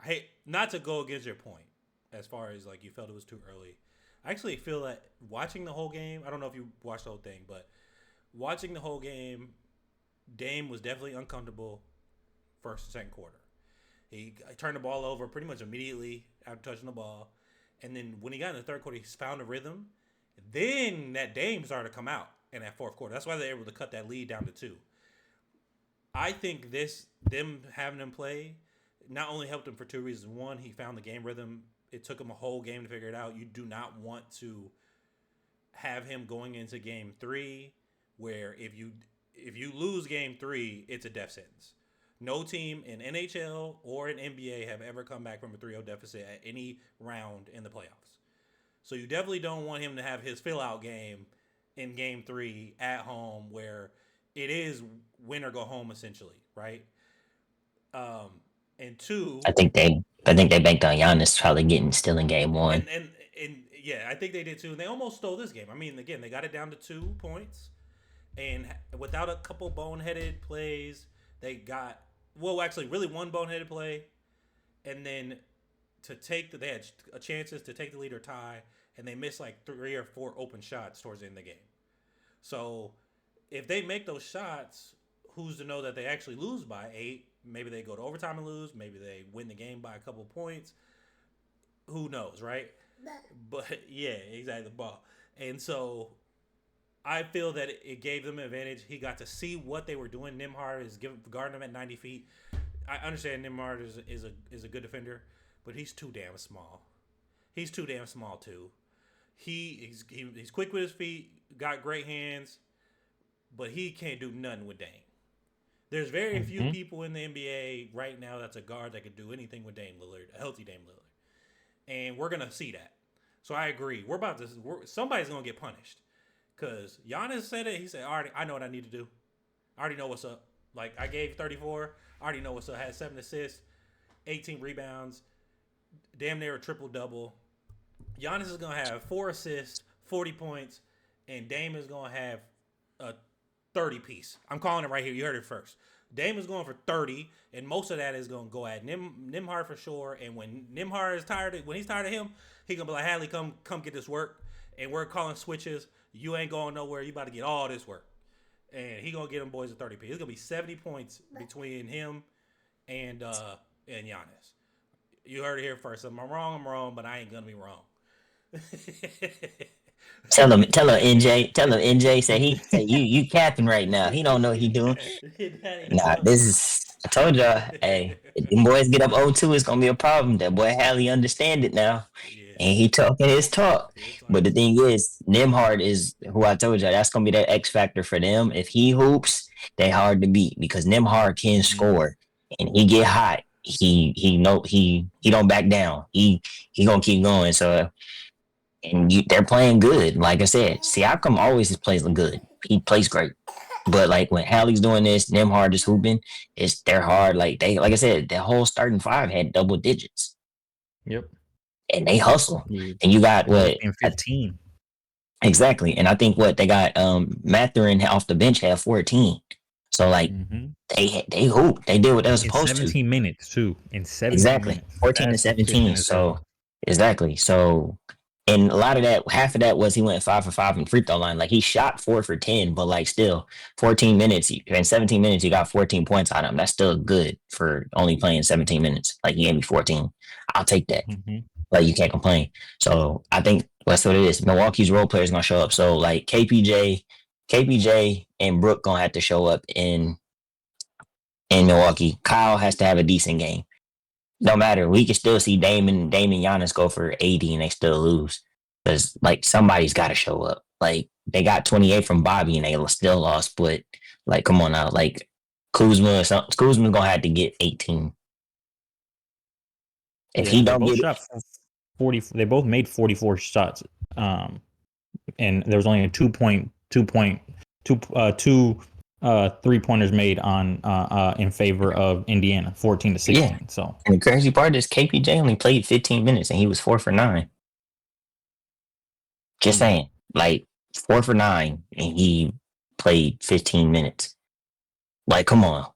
hey, not to go against your point as far as like you felt it was too early. I actually feel that watching the whole game, I don't know if you watched the whole thing, but watching the whole game, Dame was definitely uncomfortable first and second quarter. He turned the ball over pretty much immediately after touching the ball. And then when he got in the third quarter, he found a rhythm. Then that Dame started to come out in that fourth quarter. That's why they were able to cut that lead down to 2. I think them having him play not only helped him for 2 reasons. One, he found the game rhythm. It took him a whole game to figure it out. You do not want to have him going into game 3 where if you lose game 3, it's a death sentence. No team in NHL or in NBA have ever come back from a 3-0 deficit at any round in the playoffs. So you definitely don't want him to have his fill-out game in game 3 at home where it is win or go home essentially, right? And 2, I think they banked on Giannis probably still in game 1. And yeah, I think they did too. And they almost stole this game. I mean, again, they got it down to 2 points, and without a couple boneheaded plays, they got actually really one boneheaded play, and then they had chances to take the lead or tie, and they missed like 3 or 4 open shots towards the end of the game. So if they make those shots, who's to know that they actually lose by 8? Maybe they go to overtime and lose. Maybe they win the game by a couple points. who knows, right? But yeah, exactly, the ball. And so I feel that it gave them an advantage. He got to see what they were doing. Nembhard is guarding them at 90 feet. I understand Nembhard is a good defender, but he's too damn small. He's too damn small too. He's quick with his feet, got great hands, but he can't do nothing with Dame. There's very few people in the NBA right now that's a guard that could do anything with Dame Lillard, a healthy Dame Lillard, and we're gonna see that. So I agree. Somebody's gonna get punished because Giannis said it. He said, I know what I need to do. I already know what's up. Like, I gave 34. I already know what's up. Had 7 assists, 18 rebounds, damn near a triple-double. Giannis is going to have 4 assists, 40 points, and Dame is going to have a 30-piece. I'm calling it right here. You heard it first. Dame is going for 30, and most of that is going to go at Nembhard for sure. And when Nembhard is tired, when he's tired of him, he's going to be like, Hadley, come get this work. And we're calling switches. You ain't going nowhere. You about to get all this work. And he going to get them boys a 30 piece. It's going to be 70 points between him and Giannis. You heard it here first. If I'm wrong, but I ain't going to be wrong. Tell him, NJ. Say you capping right now. He don't know what he doing. Nah, I told y'all. Hey, if them boys get up 0-2, it's gonna be a problem. That boy Hallie understand it now, and he talking his talk. But the thing is, Nembhard is who I told y'all. That's gonna be that X factor for them. If he hoops, they hard to beat because Nembhard can score and he get hot. He don't back down. He gonna keep going. So. And they're playing good. Like I said, Siakam always plays good. He plays great. But like when Hallie's doing this, Nembhard just hooping, they're hard. Like I said, the whole starting 5 had double digits. Yep. And they hustle. And you got what? 15. Exactly. And I think what they got Mathurin off the bench had 14. So like they hoop. They did what they were supposed to. 17 minutes too. In 17 exactly. minutes. 14 to 17. So exactly. So and a lot of that, half of that was he went 5 for 5 in free throw line. Like he shot 4 for 10, but like still 14 minutes in 17 minutes, you got 14 points on him. That's still good for only playing 17 minutes. Like he gave me 14. I'll take that. Like you can't complain. So I think that's what it is. Milwaukee's role players gonna show up. So like KPJ and Brook gonna have to show up in Milwaukee. Kyle has to have a decent game. No matter, we can still see Dame and Giannis go for 80 and they still lose. Because, like, somebody's got to show up. Like, they got 28 from Bobby and they still lost. But, like, come on now. Like, Kuzma's going to have to get 18. If he don't get shot 40, they both made 44 shots. And there was only a 2 3-pointers made on in favor of Indiana, 14 to 16. Yeah. So, and the crazy part is KPJ only played 15 minutes and he was 4 for 9. Just saying, like 4 for 9 and he played 15 minutes. Like, come on,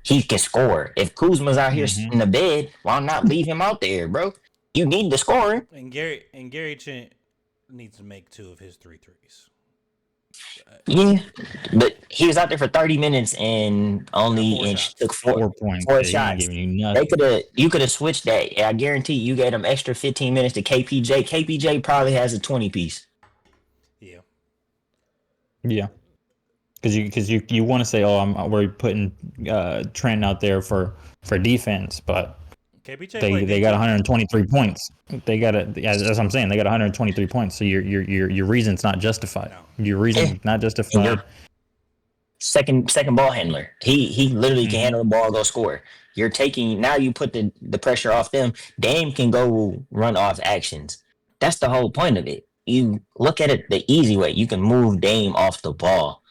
he can score. If Kuzma's out here in the bed, why not leave him out there, bro? You need the scoring. And Gary Trent needs to make 2 of his 3 threes. Yeah, but he was out there for 30 minutes and took 4 points. 4 shots. You could have switched that. I guarantee you gave him extra 15 minutes to KPJ. KPJ probably has a 20 piece. Yeah. Because you want to say, we're putting Trent out there for defense, but they got 123 points. They got as I'm saying, they got 123 points. So your reason's not justified. No. Your reason's not justified. Second ball handler. He literally can handle the ball, go score. You're taking now. You put the pressure off them. Dame can go run off actions. That's the whole point of it. You look at it the easy way. You can move Dame off the ball,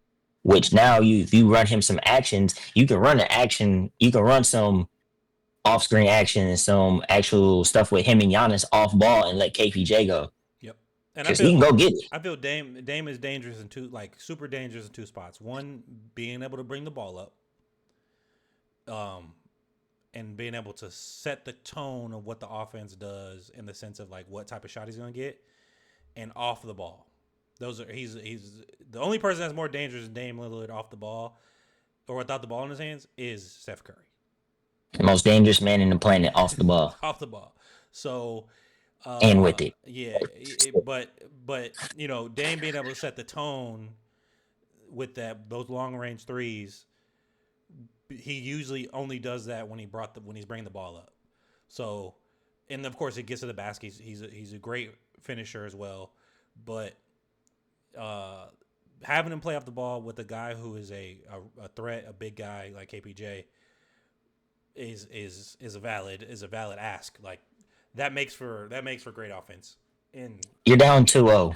which now if you run him some actions, you can run an action. You can run some off-screen action and some actual stuff with him and Giannis off ball and let KPJ go. Yep, and he can go get it. I feel Dame is dangerous in super dangerous in 2 spots. One, being able to bring the ball up, and being able to set the tone of what the offense does in the sense of like what type of shot he's going to get, and off the ball. He's the only person that's more dangerous than Dame Lillard off the ball or without the ball in his hands is Steph Curry. The most dangerous man in the planet off the ball. Off the ball. So, And with it. yeah, but Dame being able to set the tone with those long range threes, he usually only does that when he's bringing the ball up. So, and of course, it gets to the basket. He's a great finisher as well, but having him play off the ball with a guy who is a threat, a big guy like KPJ, is a valid ask. Like that makes for great offense. And You're down 2-0.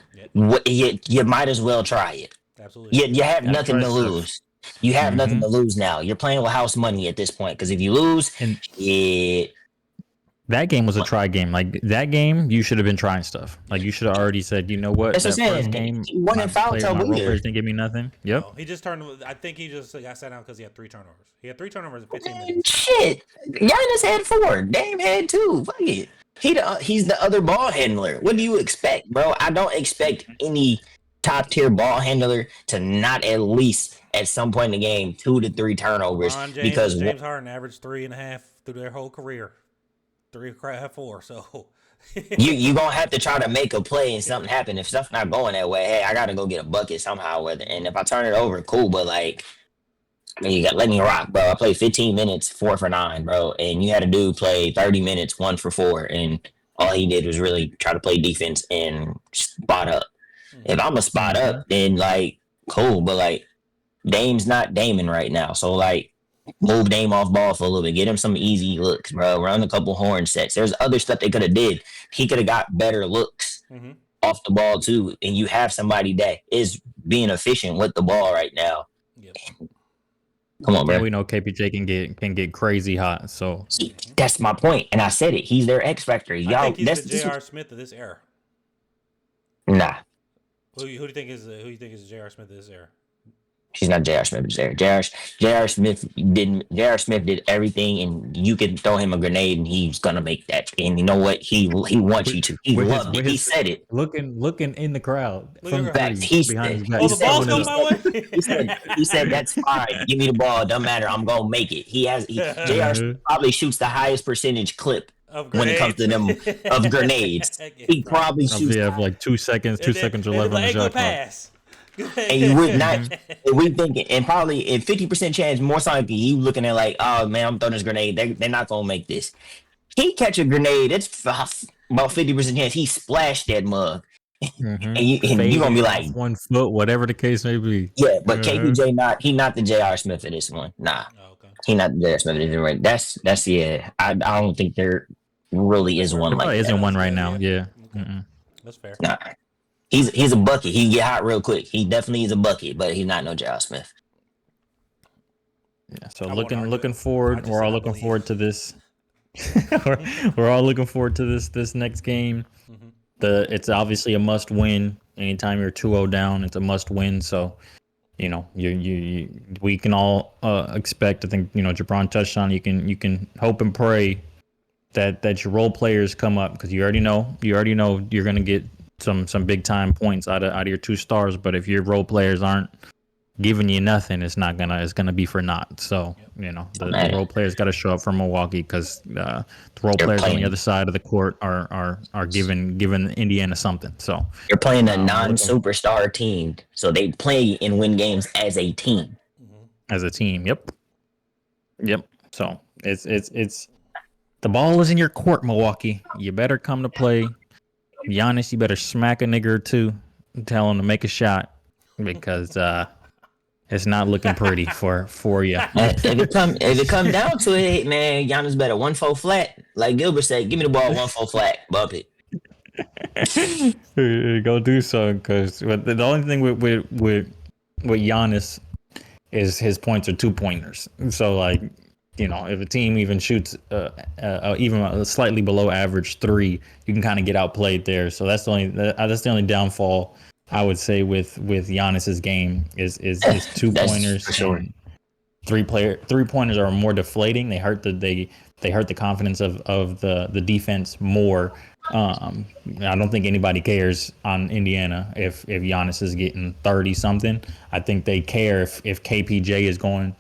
yeah, You might as well try it. absolutely. You have Gotta nothing try to stuff. lose. You have nothing to lose now. You're playing with house money at this point. Because if you lose, And yeah, that game was a try game. Like that game, you should have been trying stuff. Like you should have already said, you know what, that's that what I'm first saying. game, You won in foul my trouble role either. players didn't give me nothing. Yep. No, he just turned. I think he just got sat down because he had 3 turnovers. He had 3 turnovers in 15 minutes. Shit. Giannis had 4. Dame had 2. Fuck it. He's the other ball handler. What do you expect, bro? I don't expect any top tier ball handler to not at least at some point in the game 2 to 3 turnovers. LeBron James Because and James Harden averaged 3.5 through their whole career. 3.5, 4. So you gonna have to try to make a play and something happen. If stuff's not going that way, hey, I gotta go get a bucket somehow. And if I turn it over, cool. But like, I mean, you got let me rock, bro. I played 15 minutes, 4 for 9, bro. And you had a dude play 30 minutes, 1 for 4, and all he did was really try to play defense and spot up. If I'm a spot up, then like, cool. But like, Dame's not Damon right now, so like, move Dame off ball for a little bit. Get him some easy looks, bro. Run a couple horn sets. There's other stuff they could have did. He could have got better looks off the ball too. And you have somebody that is being efficient with the ball right now. Yep. Come on, bro. And we know KPJ can get crazy hot. So See, that's my point, and I said it. He's their X factor. Y'all, I think he's that's the J.R. Smith of this era. Nah. Who do you think is the J.R. Smith of this era? She's not J.R. Smith. It's there. J.R. Smith did everything, and you can throw him a grenade, and he's gonna make that. And you know what? He wants you to. He loved it. He said it. Looking in the crowd. From Back, behind his back. Oh, the ball's going my way. He said that's fine. Give me the ball. Doesn't matter. I'm gonna make it. J.R. Smith probably shoots the highest percenent clip when it comes to them of grenades. He probably shoots. Have like 2 seconds, 2 seconds or 11 on the shot clock. Pass. And you would not, and we thinking, and probably in 50% chance, more so likely, you looking at like, oh man, I'm throwing this grenade. They're not gonna make this. He catch a grenade. It's about 50% chance he splashed that mug, and you gonna be like 1 foot, whatever the case may be. Yeah, but KPJ not the J.R. Smith of this one. Nah, he not the J.R. Smith of this one. Right? That's yeah. I don't think there really is one like that. Isn't one right now. Yeah, that's fair. Nah. He's a bucket. He can get hot real quick. He definitely is a bucket, but he's not no J.R. Smith. Yeah. So looking forward. We're all looking forward to this. we're all looking forward to this next game. It's obviously a must win. Anytime you're 2-0 down, it's a must win. So, we can all expect. I think Jabron touched on. You can hope and pray that your role players come up, because you already know you're going to get some big time points out of your 2 stars. But if your role players aren't giving you nothing, it's gonna be for naught. So the role players got to show up for Milwaukee, because the role players on the other side of the court are giving Indiana something. So you're playing a non-superstar team, so they play and win games as a team. As a team, yep. So it's the ball is in your court, Milwaukee. You better come to play. Giannis, you better smack a nigga or 2, tell him to make a shot, because it's not looking pretty for you. If it come down to it, man, Giannis better 1-4 flat. Like Gilbert said, give me the ball 1-4 flat, bump it. Go do so, because the only thing with Giannis is his points are 2-pointers. So like, if a team even shoots even a slightly below average 3, you can kind of get outplayed there. So that's the only downfall I would say with Giannis's game is 2-pointers. For sure. 3-pointers are more deflating. They hurt the confidence of the defense more. I don't think anybody cares on Indiana if Giannis is getting 30 something. I think they care if KPJ is going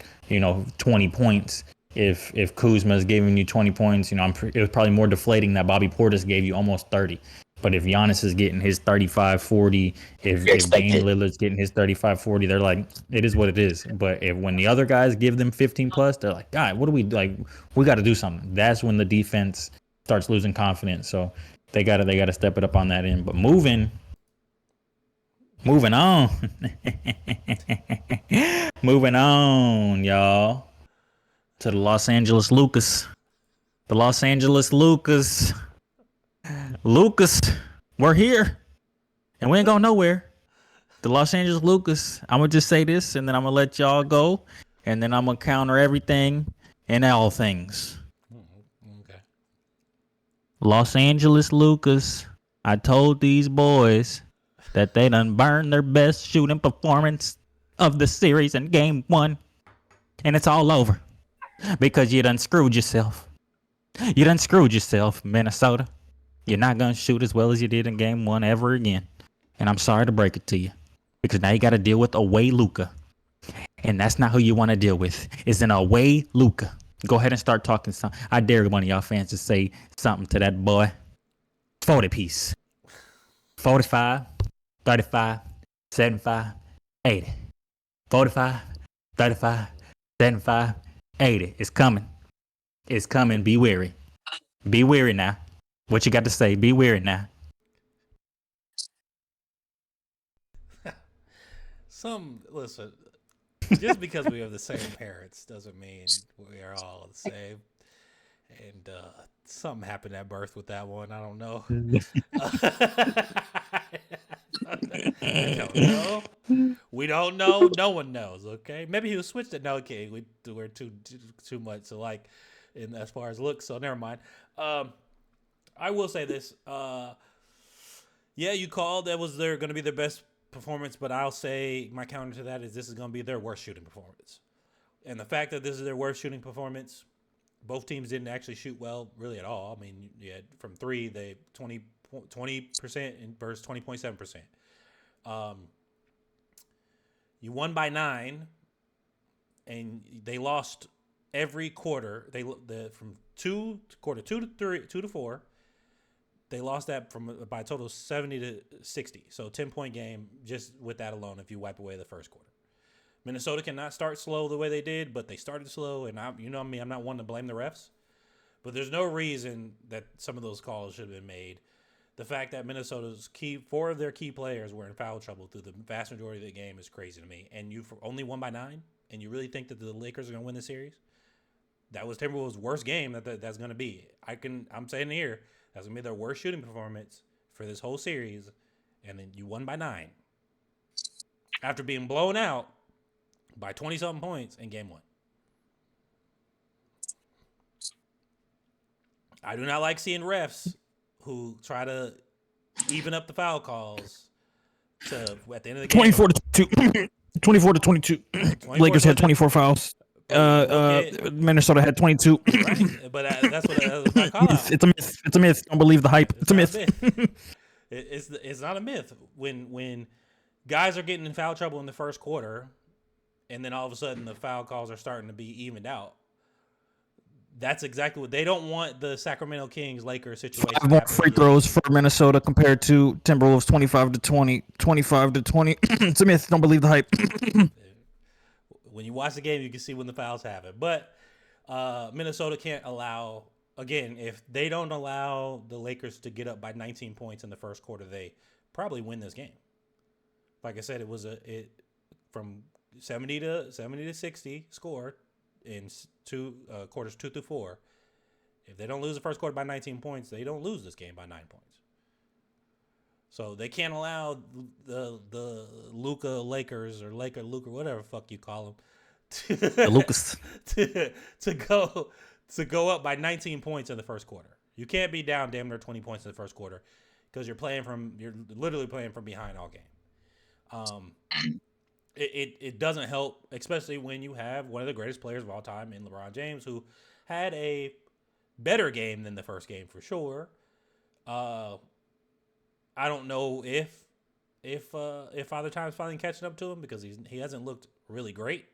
20 points If Kuzma's giving you 20 points, it was probably more deflating that Bobby Portis gave you almost 30. But if Giannis is getting his 35, 40, if Dame Expected. Lillard's getting his 35, 40, they're like, it is what it is. But when the other guys give them 15 plus, they're like, God, what do we like? We got to do something. That's when the defense starts losing confidence. So they gotta step it up on that end. But moving on, moving on, y'all, to the Los Angeles Lucas. The Los Angeles Lucas. Lucas, we're here. And we ain't going nowhere. The Los Angeles Lucas. I'm going to just say this, and then I'm going to let y'all go. And then I'm going to counter everything and all things. Okay. Los Angeles Lucas. I told these boys that they done burned their best shooting performance of the series in game 1. And it's all over. Because you done screwed yourself. You done screwed yourself, Minnesota. You're not going to shoot as well as you did in game 1 ever again. And I'm sorry to break it to you. Because now you got to deal with away Luka. And that's not who you want to deal with. It's an away Luka. Go ahead and start talking something. I dare one of y'all fans to say something to that boy. 40 piece. 45, 35, 75, 80. 45, 35, 75, 80. It's coming. It's coming. Be wary. Be wary now. What you got to say? Be wary now. Listen, just because we have the same parents doesn't mean we are all the same. And something happened at birth with that one. I don't know. I don't know. We don't know. No one knows. Okay, maybe he was switched it. No, okay, we're too much alike in as far as looks. So never mind. I will say this. Yeah, you called that was going to be their best performance, but I'll say my counter to that is this is going to be their worst shooting performance. And the fact that this is their worst shooting performance, both teams didn't actually shoot well really at all. I mean, you had from 3, they 20% versus 20.7%. You won by 9, and they lost every quarter. From quarter 2 to 3, 2 to 4. They lost that by a total of 70 to 60. So 10-point game just with that alone if you wipe away the first quarter. Minnesota cannot start slow the way they did, but they started slow. And I'm not one to blame the refs. But there's no reason that some of those calls should have been made. The fact that Minnesota's 4 of their key players were in foul trouble through the vast majority of the game is crazy to me. And you only won by 9, and you really think that the Lakers are going to win the series? That was Timberwolves' worst game that's going to be. I'm saying here, that's going to be their worst shooting performance for this whole series, and then you won by 9. After being blown out by 20-something points in game 1. I do not like seeing refs who try to even up the foul calls at the end of the game. 24 to 2. 24 to 22. Lakers had 24 fouls. Minnesota had 22. Right, but that's my call out. It's a myth. It's a myth. Don't believe the hype. It's a myth. It's not a myth. When guys are getting in foul trouble in the first quarter, and then all of a sudden the foul calls are starting to be evened out. That's exactly what they don't want. The Sacramento Kings Lakers situation. 5 more free throws for Minnesota compared to Timberwolves 25 to 20. 25 to 20. It's a myth. Don't believe the hype. When you watch the game, you can see when the fouls happen. But Minnesota can't allow, again, if they don't allow the Lakers to get up by 19 points in the first quarter, they probably win this game. Like I said, it was from 70 to 60 score in quarters 2 through 4. If they don't lose the first quarter by 19 points, they don't lose this game by 9 points. So they can't allow the Luka Lakers or Luka whatever the fuck you call them to go up by 19 points in the first quarter. You can't be down damn near 20 points in the first quarter because you're literally playing from behind all game. It doesn't help, especially when you have one of the greatest players of all time in LeBron James, who had a better game than the first game for sure. I don't know if Father Time's finally catching up to him because he hasn't looked really great.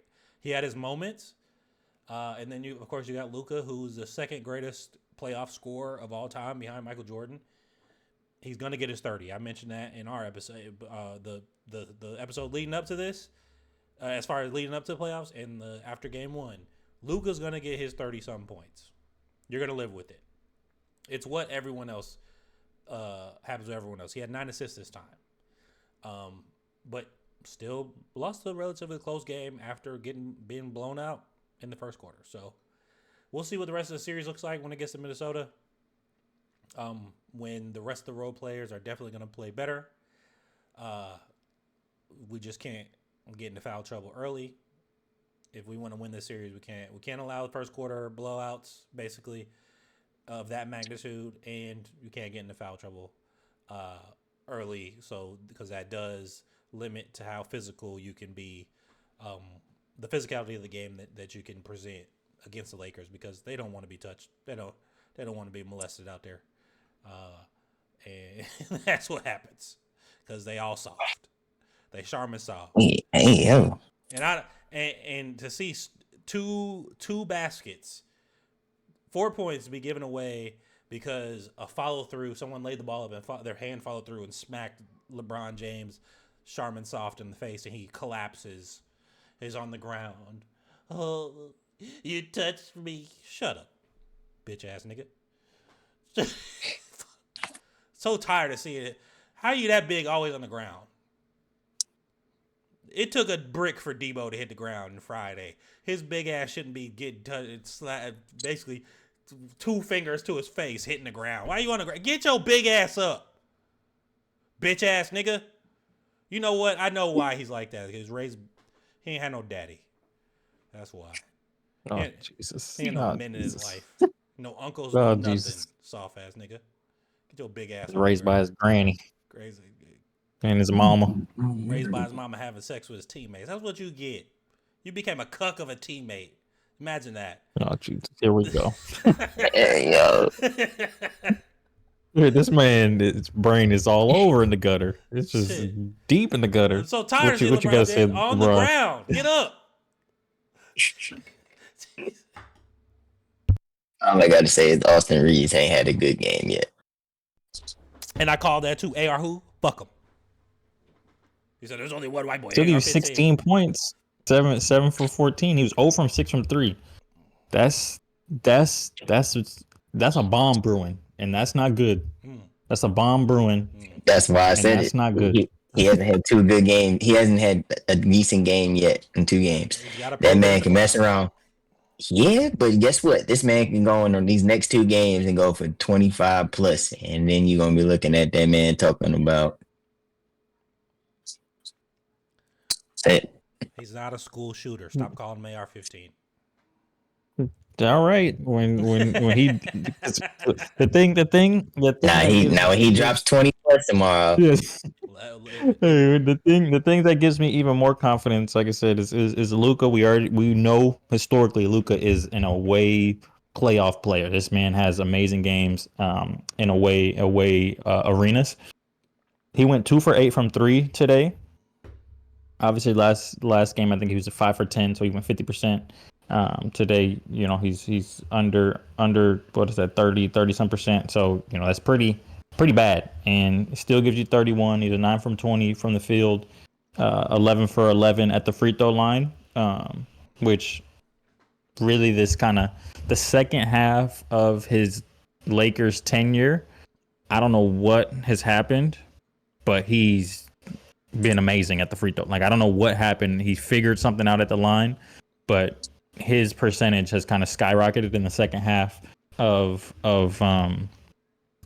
He had his moments, And then of course, you got Luka, who's the second greatest playoff scorer of all time behind Michael Jordan. He's gonna get his 30. I mentioned that in our episode, the episode leading up to this, as far as leading up to the playoffs and after game one. Luka's gonna get his 30-something points. You're gonna live with it. It's what everyone else happens to everyone else. He had 9 assists this time, but still lost a relatively close game after being blown out in the first quarter. So we'll see what the rest of the series looks like when it gets to Minnesota. When the rest of the role players are definitely going to play better. We just can't get into foul trouble early. If we want to win this series, we can't allow the first quarter blowouts, basically, of that magnitude, and you can't get into foul trouble early. So because that does limit to how physical you can be, the physicality of the game that you can present against the Lakers, because they don't want to be touched. They don't want to be molested out there. And that's what happens because they all soft. They Charmin soft. Hey, yo. And to see two baskets, 4 points to be given away because a follow through, someone laid the ball up and their hand followed through and smacked LeBron James Charmin soft in the face, and he collapses. He's on the ground. Oh, you touched me. Shut up, bitch ass nigga. So tired of seeing it. How are you that big always on the ground? It took a brick for Debo to hit the ground on Friday. His big ass shouldn't be getting touched. Basically, 2 fingers to his face hitting the ground. Why are you on the ground? Get your big ass up, bitch ass nigga. You know what? I know why he's like that. He ain't had no daddy. That's why. Oh, Jesus. He ain't no men in his life. No uncles, Oh, no nothing. Jesus. Soft ass nigga. Get your big ass. Raised by his granny Crazy. and his mama. Raised by his mama having sex with his teammates. That's what you get. You became a cuck of a teammate. Imagine that. Oh, Jesus. Here we go. Hey, yo. Dude, this man, his brain is all over in the gutter. It's just Shit. deep in the gutter. I'm so tired of seeing What you LeBron gotta say, James on the LeBron? ground. Get up. All I got to say is Austin Reeves ain't had a good game yet. And I call that too. AR who? Fuck him. He said there's only one white boy. Still AR give you 15. 16 points. 7 for 14. He was 0 from 6 from 3. That's a bomb brewing, and that's not good. That's a bomb brewing. That's why I said that's it. not good. He hasn't had 2 good games. He hasn't had a decent game yet in 2 games. That man can mess around. Yeah, but guess what? This man can go on these next 2 games and go for 25 plus, and then you're gonna be looking at that man talking about it. He's not a school shooter. Stop calling him AR-15. All right. When he Now he drops 20 plus tomorrow. Yes. The thing that gives me even more confidence, like I said, is Luka. We know historically Luka is an away playoff player. This man has amazing games in away arenas. He went 2 for 8 from 3 today. Obviously, last game I think he was a 5 for 10, so he went 50%. Today, he's under what is that 30 some percent. So that's pretty bad, and it still gives you 31. He's a 9 from 20 from the field, 11 for 11 at the free throw line, which really this kind of the second half of his Lakers tenure. I don't know what has happened, but he's been amazing at the free throw. Like, I don't know what happened. He figured something out at the line, but his percentage has kind of skyrocketed in the second half of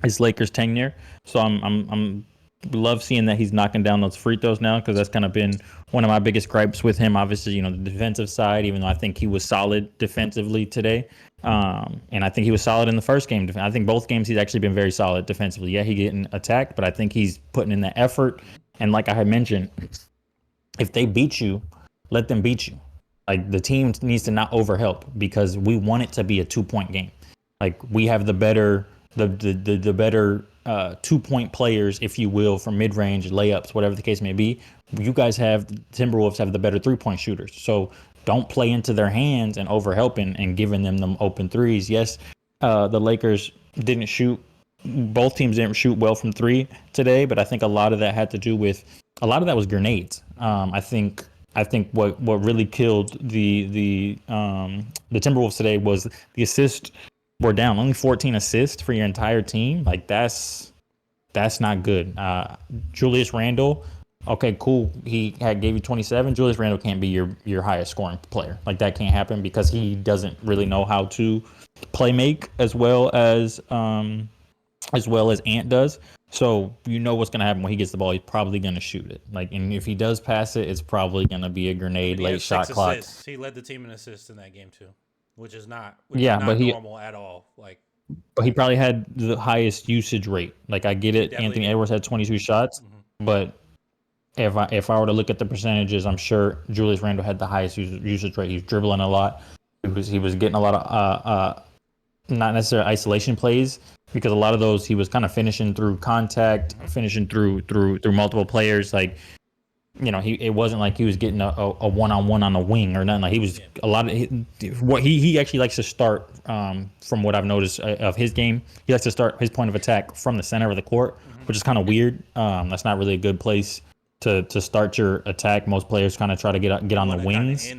his Lakers tenure. So I'm love seeing that he's knocking down those free throws now, because that's kind of been one of my biggest gripes with him. Obviously, the defensive side, even though I think he was solid defensively today. And I think he was solid in the first game. I think both games he's actually been very solid defensively. Yeah, he getting attacked, but I think he's putting in the effort. And like I had mentioned, if they beat you, let them beat you. Like, the team needs to not overhelp, because we want it to be a 2-point game. Like, we have the better 2-point players, if you will, from mid-range layups, whatever the case may be. You guys have, Timberwolves have the better 3-point shooters. So don't play into their hands and overhelping and giving them open threes. Yes, the Lakers didn't shoot. Both teams didn't shoot well from three today, but I think a lot of that had to do with a lot of that was grenades. I think what really killed the Timberwolves today was the assists were down. Only 14 assists for your entire team. Like that's not good. Julius Randle, okay, cool. He gave you 27. Julius Randle can't be your highest scoring player. Like that can't happen because he doesn't really know how to play make as well as Ant does. So you know what's gonna happen when he gets the ball. He's probably gonna shoot it. Like, and if he does pass it, it's probably gonna be a grenade, late shot clock. Assists. He led the team in assists in that game too, which is not normal at all. Like, but he probably had the highest usage rate. Like I get it, Anthony Edwards had 22 shots, but if I were to look at the percentages, I'm sure Julius Randle had the highest usage rate. He was dribbling a lot. He was getting a lot of not necessarily isolation plays, because a lot of those he was kind of finishing through contact, finishing through multiple players. Like, you know, it wasn't like he was getting a one-on-one on the wing or nothing. Like he was a lot of what he actually likes to start, from what I've noticed of his game. He likes to start his point of attack from the center of the court, which is kind of weird. That's not really a good place to start your attack. Most players kind of try to get on the wings,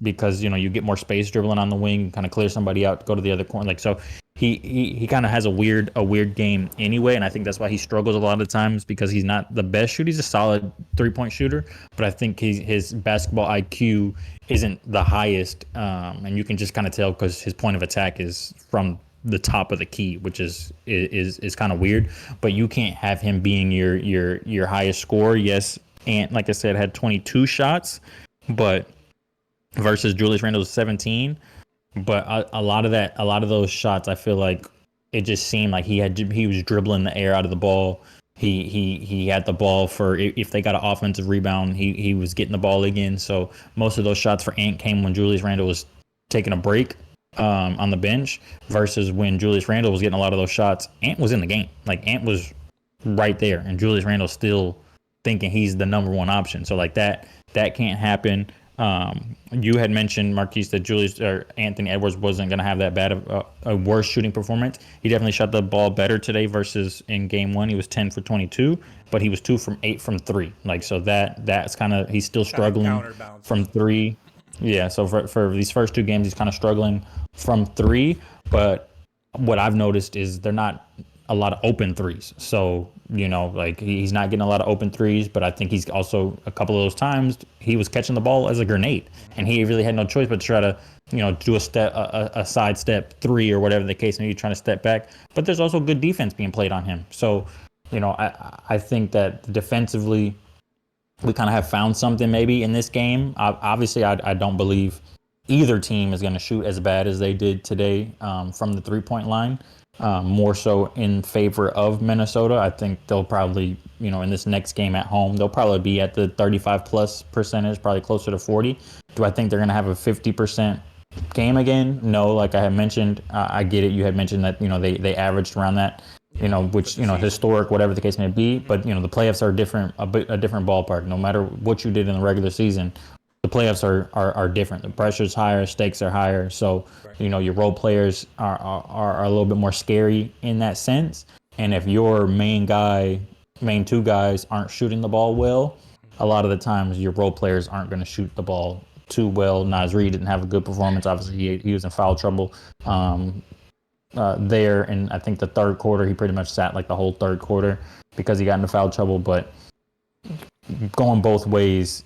because, you know, you get more space dribbling on the wing, kind of clear somebody out, go to the other corner. Like, so he kind of has a weird game anyway, and I think that's why he struggles a lot of times, because he's not the best shooter. He's a solid 3-point shooter, but I think his basketball IQ isn't the highest, and you can just kind of tell because his point of attack is from the top of the key, which is kind of weird. But you can't have him being your highest scorer. Yes, and like I said, had 22 shots, but versus Julius Randle's 17. But a lot of those shots, I feel like it just seemed like he was dribbling the air out of the ball. He had the ball for, if they got an offensive rebound, he was getting the ball again. So most of those shots for Ant came when Julius Randle was taking a break on the bench, versus when Julius Randle was getting a lot of those shots, Ant was in the game. Like Ant was right there, and Julius Randle still thinking he's the number one option. So like that can't happen. You had mentioned, Marquise, that Anthony Edwards wasn't going to have that bad of a worse shooting performance. He definitely shot the ball better today versus in game one. He was 10 for 22, but he was 2 from 8 from 3. Like, so that's kind of, he's still struggling from 3. Yeah, so for these first 2 games, he's kind of struggling from 3. But what I've noticed is they're not a lot of open threes. So, you know, like he's not getting a lot of open threes, but I think he's also, a couple of those times he was catching the ball as a grenade, and he really had no choice but to try to, you know, do a side step 3 or whatever the case may be, trying to step back. But there's also good defense being played on him. So, you know, I think that defensively we kind of have found something maybe in this game. Obviously, I don't believe either team is going to shoot as bad as they did today from the 3-point line. More so in favor of Minnesota. I think they'll probably, you know, in this next game at home, they'll probably be at the 35+ percentage, probably closer to 40. Do I think they're going to have a 50% game again? No, like I had mentioned, I get it. You had mentioned that, you know, they averaged around that, you know, which, you know, historic, whatever the case may be. But, you know, the playoffs are a different ballpark. No matter what you did in the regular season, the playoffs are different. The pressure's higher, stakes are higher. So, you know, your role players are a little bit more scary in that sense. And if your main 2 guys aren't shooting the ball well, a lot of the times your role players aren't going to shoot the ball too well. Naz Reid didn't have a good performance. Obviously, he was in foul trouble there. And I think the third quarter, he pretty much sat like the whole third quarter because he got into foul trouble. But going both ways,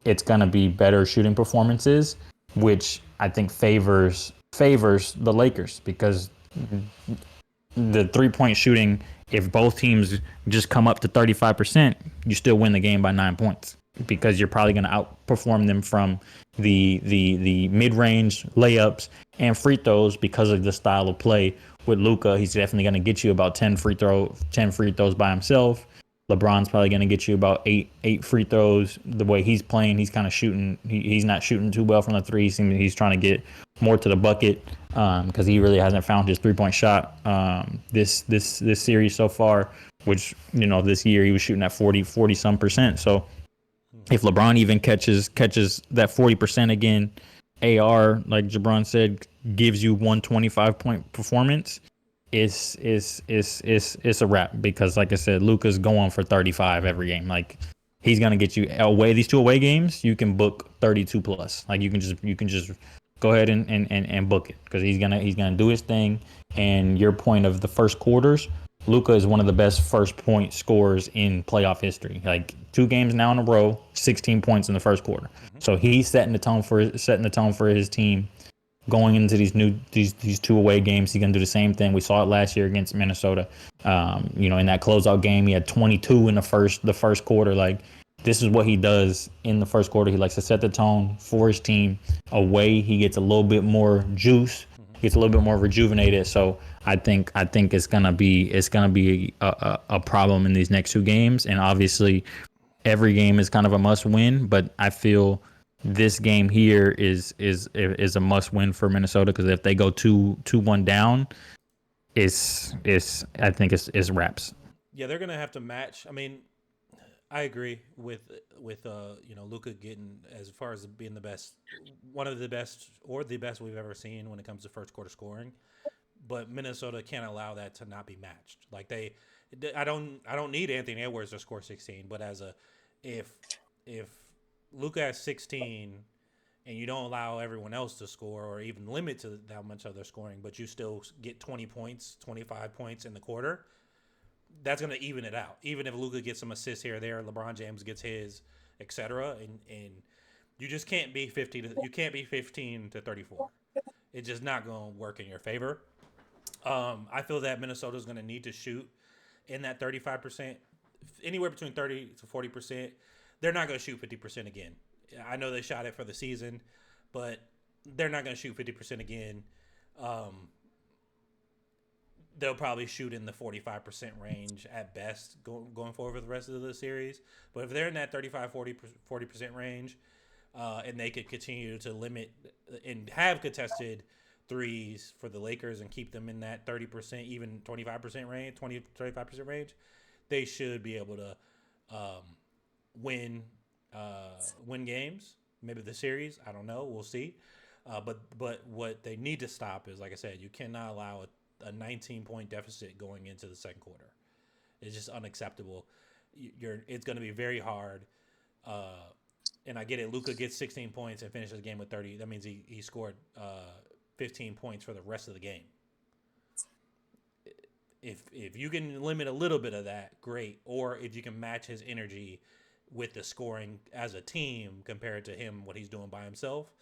it's going to be better shooting performances, which I think favors the Lakers, because the 3-point shooting, if both teams just come up to 35%, you still win the game by 9 points, because you're probably going to outperform them from the mid-range layups and free throws because of the style of play. With Luka, he's definitely going to get you about 10 free throws by himself. LeBron's probably going to get you about eight free throws. The way he's playing, he's kind of shooting. He's not shooting too well from the 3. He's trying to get more to the bucket because he really hasn't found his 3-point shot this series so far. Which, you know, this year he was shooting at 40 some percent. So If LeBron even catches that 40% again, AR, like Jabron said, gives you 125-point performance, it's a wrap, because like I said, Luka's going for 35 every game. Like, he's gonna get you away. These 2 away games, you can book 32 plus. Like, you can just go ahead and book it, because he's gonna do his thing. And your point of the first quarters, Luka is one of the best first point scorers in playoff history. Like, 2 games now in a row, 16 points in the first quarter. So he's setting the tone for his team going into these 2 away games. He's gonna do the same thing. We saw it last year against Minnesota. In that closeout game, he had 22 in the first quarter. Like, this is what he does in the first quarter. He likes to set the tone for his team. Away, he gets a little bit more juice, gets a little bit more rejuvenated. So I think it's gonna be a problem in these next 2 games. And obviously, every game is kind of a must win, but I feel this game here is a must win for Minnesota, because if they go 2-1 down, I think it's wraps. Yeah, they're gonna have to match. I mean, I agree with Luka getting, as far as being the best, one of the best or the best we've ever seen when it comes to first quarter scoring. But Minnesota can't allow that to not be matched. Like, I don't need Anthony Edwards to score 16, but if Luka has 16 and you don't allow everyone else to score, or even limit to that much of their scoring, but you still get 20 points, 25 points in the quarter, that's going to even it out. Even if Luka gets some assists here or there, LeBron James gets his, etc., and you just can't be 15 to 34. It's just not going to work in your favor. I feel that Minnesota's going to need to shoot in that 35%, anywhere between 30 to 40%. They're not going to shoot 50% again. I know they shot it for the season, but they're not going to shoot 50% again. They'll probably shoot in the 45% range at best going forward for the rest of the series. But if they're in that 35, 40% range, and they could continue to limit and have contested threes for the Lakers and keep them in that 30%, even 25% range, 25% range, they should be able to win games, maybe the series. I don't know. We'll see. But what they need to stop is, like I said, you cannot allow a 19-point deficit going into the second quarter. It's just unacceptable. It's going to be very hard. And I get it. Luka gets 16 points and finishes the game with 30. That means he scored 15 points for the rest of the game. If you can limit a little bit of that, great. Or if you can match his energy with the scoring as a team compared to him, what he's doing by himself,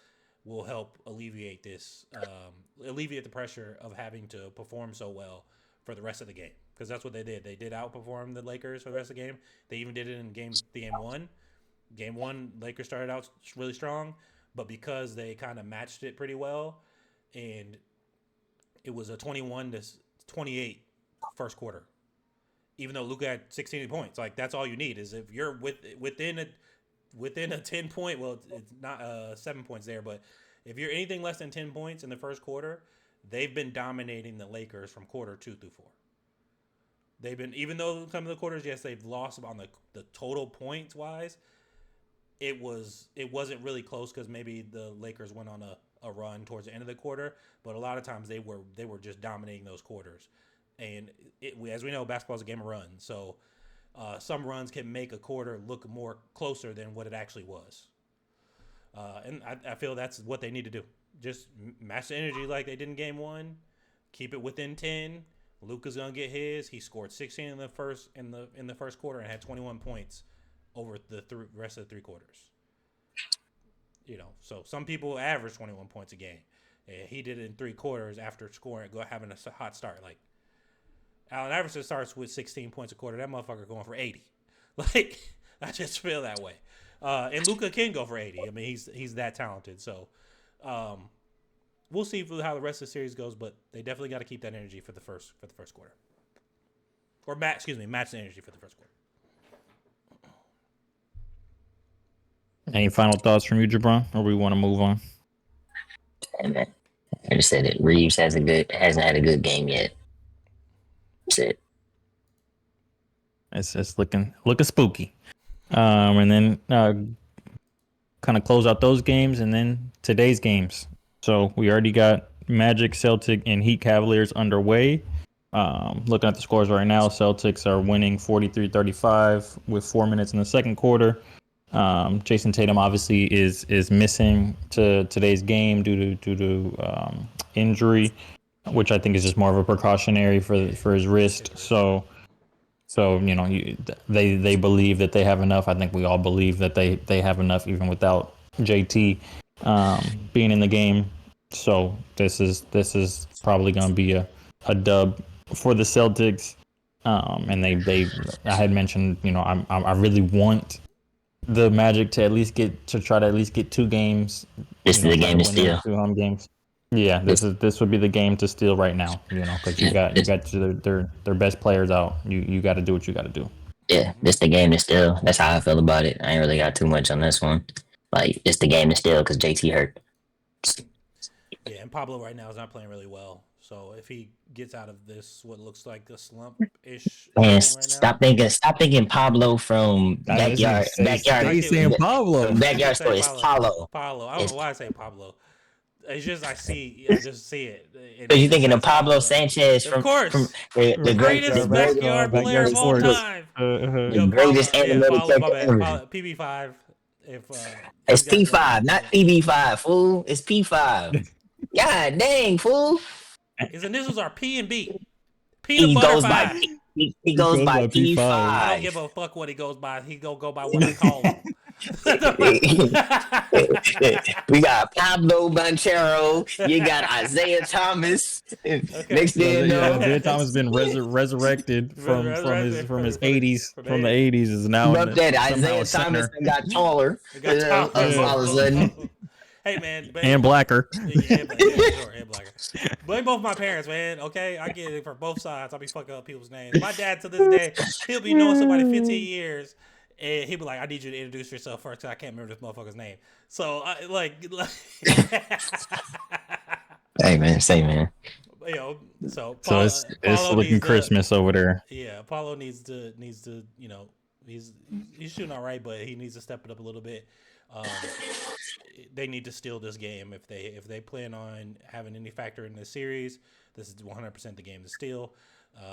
will help alleviate the pressure of having to perform so well for the rest of the game. Because that's what they did. They did outperform the Lakers for the rest of the game. They even did it in game one. Game one, Lakers started out really strong, but because they kind of matched it pretty well, and it was a 21-28 first quarter. Even though Luka had 16 points, like, that's all you need is if you're within a 10 point. Well, it's not 7 points there, but if you're anything less than 10 points in the first quarter, they've been dominating the Lakers from quarter 2 through 4. They've been, even though some of the quarters, yes, they've lost on the total points wise. It wasn't really close because maybe the Lakers went on a run towards the end of the quarter, but a lot of times they were just dominating those quarters. And as we know, basketball is a game of runs, so some runs can make a quarter look more closer than what it actually was. And I feel that's what they need to do. Just match the energy like they did in game one. Keep it within 10. Luka's gonna get his. He scored 16 in the first quarter and had 21 points over the rest of the 3 quarters. So some people average 21 points a game. He did it in 3 quarters after having a hot start. Like, Allen Iverson starts with 16 points a quarter. That motherfucker going for 80. Like, I just feel that way. And Luka can go for 80. I mean, he's that talented. So we'll see how the rest of the series goes, but they definitely got to keep that energy for the first quarter. Or match the energy for the first quarter. Any final thoughts from you, Jabron, or we want to move on? And I just said it. Reeves hasn't had a good game yet. That's it. It's looking spooky. And then kind of close out those games, and then today's games. So we already got Magic, Celtic, and Heat Cavaliers underway. Looking at the scores right now, Celtics are winning 43-35 with 4 minutes in the second quarter. Jason Tatum obviously is missing to today's game due to injury, which I think is just more of a precautionary for his wrist. So they believe that they have enough. I think we all believe that they have enough even without JT being in the game. So this is probably going to be a dub for the Celtics. And I had mentioned, I really want the Magic to try to at least get 2 games. This is the game to win those steal. 2 home games. Yeah, this would be the game to steal right now. Because you got their best players out. You got to do what you got to do. Yeah, this the game to steal. That's how I feel about it. I ain't really got too much on this one. Like, it's the game to steal because JT hurt. Yeah, and Pablo right now is not playing really well. So if he gets out of this, what looks like a slump ish Man, right stop thinking Pablo from backyard. saying Pablo. Backyard story is Paulo. Pablo. I don't know why I say Pablo. It's just I just see it. So you thinking of Pablo Sanchez from, of course, from the greatest backyard player of all time. The greatest animated character ever. PB5. It's P5, not PB5, fool. It's P5. God dang, fool. His initials are P and B. He goes by P5. I don't give a fuck what he goes by. He go by what I call him. We got Pablo Banchero. You got Isaiah Thomas. Okay. Next thing Isaiah Thomas has been resurrected from his 80s from the 80s is now. Isaiah Thomas got taller. All of a sudden. Hey man, and blacker. Yeah, and blacker. Blame both my parents, man. Okay, I get it for both sides. I'll be fucking up people's names. My dad to this day, he'll be knowing somebody 15 years, and he'll be like, "I need you to introduce yourself first, cause I can't remember this motherfucker's name." So like Hey man, say man. So it's looking Christmas over there. Yeah, Paulo needs to he's shooting all right, but he needs to step it up a little bit. They need to steal this game if they plan on having any factor in this series. This is 100% the game to steal.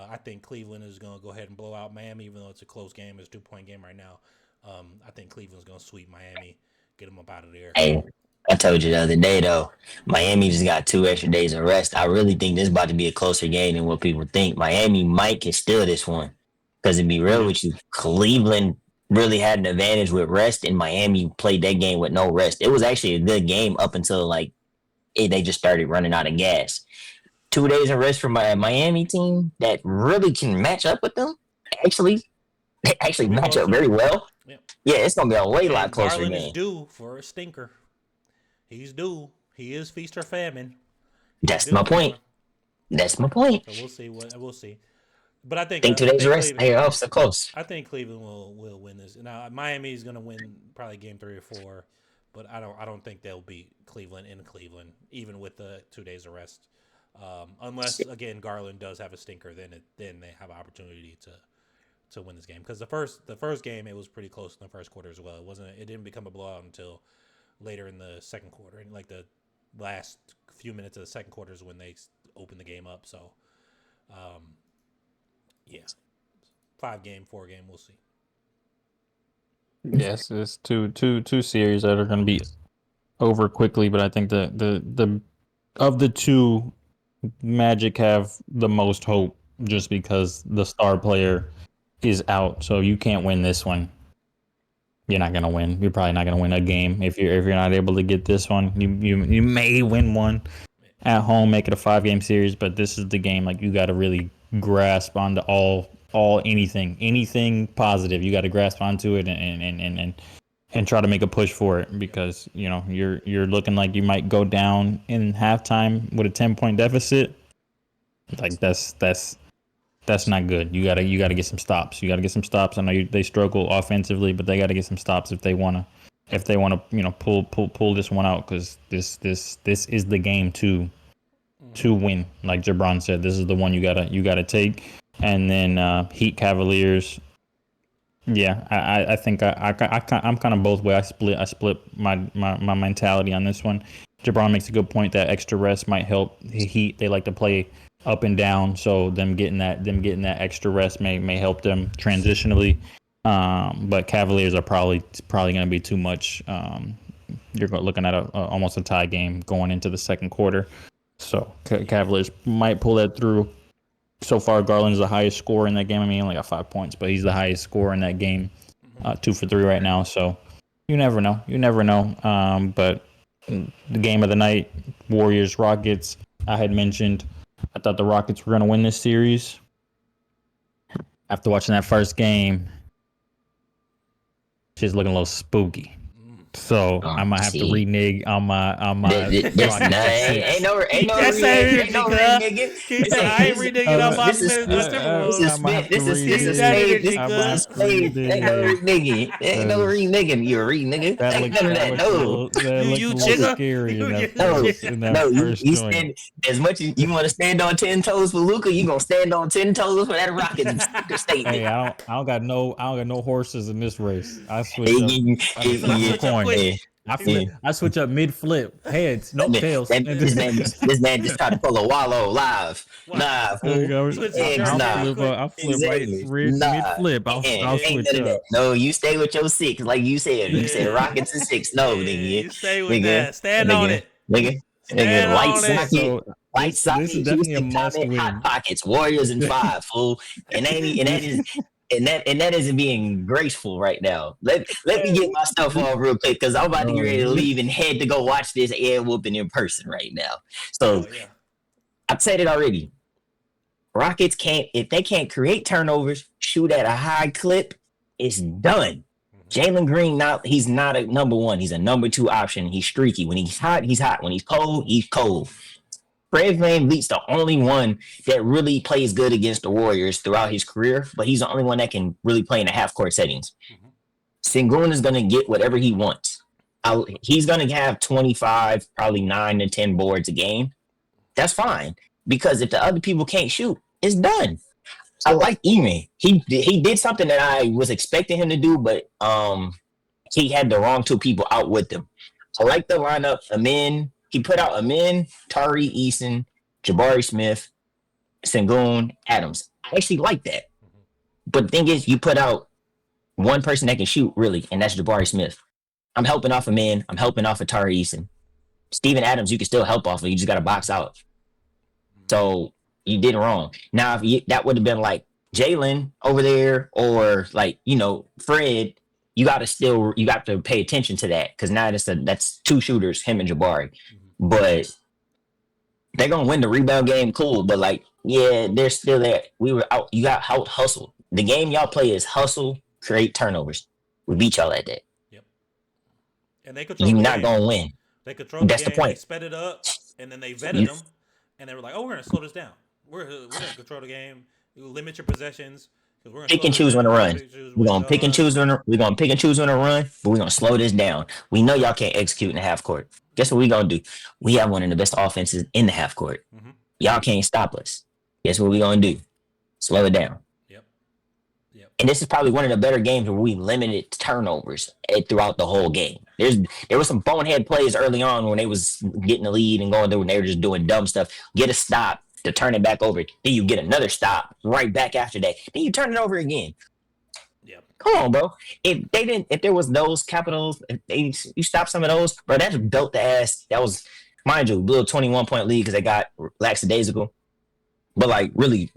I think Cleveland is going to go ahead and blow out Miami, even though it's a close game. It's a 2-point game right now. I think Cleveland's going to sweep Miami, get them up out of there. Hey, I told you the other day, though, Miami just got 2 extra days of rest. I really think this is about to be a closer game than what people think. Miami might can steal this one. Because to be real with you, Cleveland really had an advantage with rest, and Miami played that game with no rest. It was actually a good game up until they just started running out of gas. 2 days of rest for my Miami team that really can match up with them. They actually match up very well. Yeah, it's gonna be a way lot closer game. Garland is due for a stinker. He's due. He is feast or famine. That's my point. That's my point. So we'll see. But I think 2 days of rest. Hey, off so close. I think Cleveland will win this. Now Miami is going to win probably game 3 or 4, but I don't think they'll beat Cleveland in Cleveland even with the 2 days of rest. Unless again Garland does have a stinker, then they have an opportunity to win this game. Because the first game it was pretty close in the first quarter as well. It didn't become a blowout until later in the second quarter, and like the last few minutes of the second quarter is when they opened the game up. So. Yeah, 5-game, 4-game, we'll see. Yes, it's two series that are going to be over quickly, but I think the of the two, Magic have the most hope just because the star player is out. So you can't win this one. You're not going to win. You're probably not going to win a game if you're not able to get this one. You may win one at home, make it a 5-game series, but this is the game you got to really grasp onto anything positive. You got to grasp onto it and try to make a push for it because you're looking like you might go down in halftime with a 10-point deficit. That's not good. You gotta get some stops. I know they struggle offensively, but they got to get some stops if they want to pull this one out because this is the game to win. Like Jabron said, this is the one you gotta take. And then Heat Cavaliers. Yeah, I think I'm kind of both way. I split my mentality on this one. Jabron makes a good point that extra rest might help the Heat. They like to play up and down, so them getting that extra rest may help them transitionally. But Cavaliers are probably going to be too much. You're looking at almost a tie game going into the second quarter. So Cavaliers might pull that through. So far, Garland is the highest scorer in that game. I mean, he only got 5 points, but he's the highest scorer in that game, 2 for 3 right now. So you never know. You never know. But the game of the night, Warriors Rockets. I had mentioned I thought the Rockets were going to win this series. After watching that first game, she's looking a little spooky. So I might have to renege on my This, ain't no ring, nigga. I ain't reneging on my Timberwolves. This is spade. Ain't no ring, nigga. Ain't no ring, nigga. You a ring, nigga. Ain't none of that. No. You scary in that first you joint. stand as much as you want to stand on 10 toes for Luka. You gonna stand on 10 toes for that Rockets statement. Hey, I don't got no horses in this race. I switch up. I switch up mid flip, heads, no tails. This man just tried to pull a wallow live. Nah, fool. I'll flip mid flip. I'll switch up. No, you stay with your 6, like you said. You said Rockets and 6. No, nigga. You stay with that. Stand on it. Nigga. Light socket. This is definitely a must win. Hot pockets. Warriors in 5, fool. And that isn't being graceful right now. Let me get my stuff off real quick because I'm about to get ready to leave and head to go watch this air whooping in person right now. So I've said it already. Rockets if they can't create turnovers, shoot at a high clip, it's done. Jalen Green, he's not a number 1. He's a number 2 option. He's streaky. When he's hot, he's hot. When he's cold. Fred VanVleet's the only one that really plays good against the Warriors throughout his career, but he's the only one that can really play in the half-court settings. Sengun is going to get whatever he wants. He's going to have 25, probably 9 to 10 boards a game. That's fine, because if the other people can't shoot, it's done. I like Ime. He did something that I was expecting him to do, but he had the wrong 2 people out with him. I like the lineup. He put out Amin, Tari Eason, Jabari Smith, Sengun, Adams. I actually like that. But the thing is, you put out one person that can shoot, really, and that's Jabari Smith. I'm helping off Amin. I'm helping off of Tari Eason. Steven Adams, you can still help off of. You just got to box out. So you did wrong. Now, that would have been like Jalen over there or like, Fred, you got to pay attention to that because now that's 2 shooters, him and Jabari. But they're gonna win the rebound game, cool. But they're still there. You got out hustled. The game y'all play is hustle, create turnovers. We beat y'all at that. Yep. And they control. You're not gonna win. They control. That's the point. They sped it up, and then they vetted them, and they were like, "Oh, we're gonna slow this down. We're gonna control the game. You limit your possessions." Pick and choose when to run. We're gonna pick and choose when to run, but we're gonna slow this down. We know y'all can't execute in the half court. Guess what we gonna do? We have one of the best offenses in the half court. Y'all can't stop us. Guess what we gonna do? Slow it down. Yep. And this is probably one of the better games where we limited turnovers throughout the whole game. There were some bonehead plays early on when they was getting the lead and going through and they were just doing dumb stuff. Get a stop to turn it back over. Then you get another stop right back after that. Then you turn it over again. Yep. Come on, bro. If there was those capitals, you stop some of those, bro, that's belt the ass. That was, mind you, blew a 21-point lead because they got lackadaisical. But really,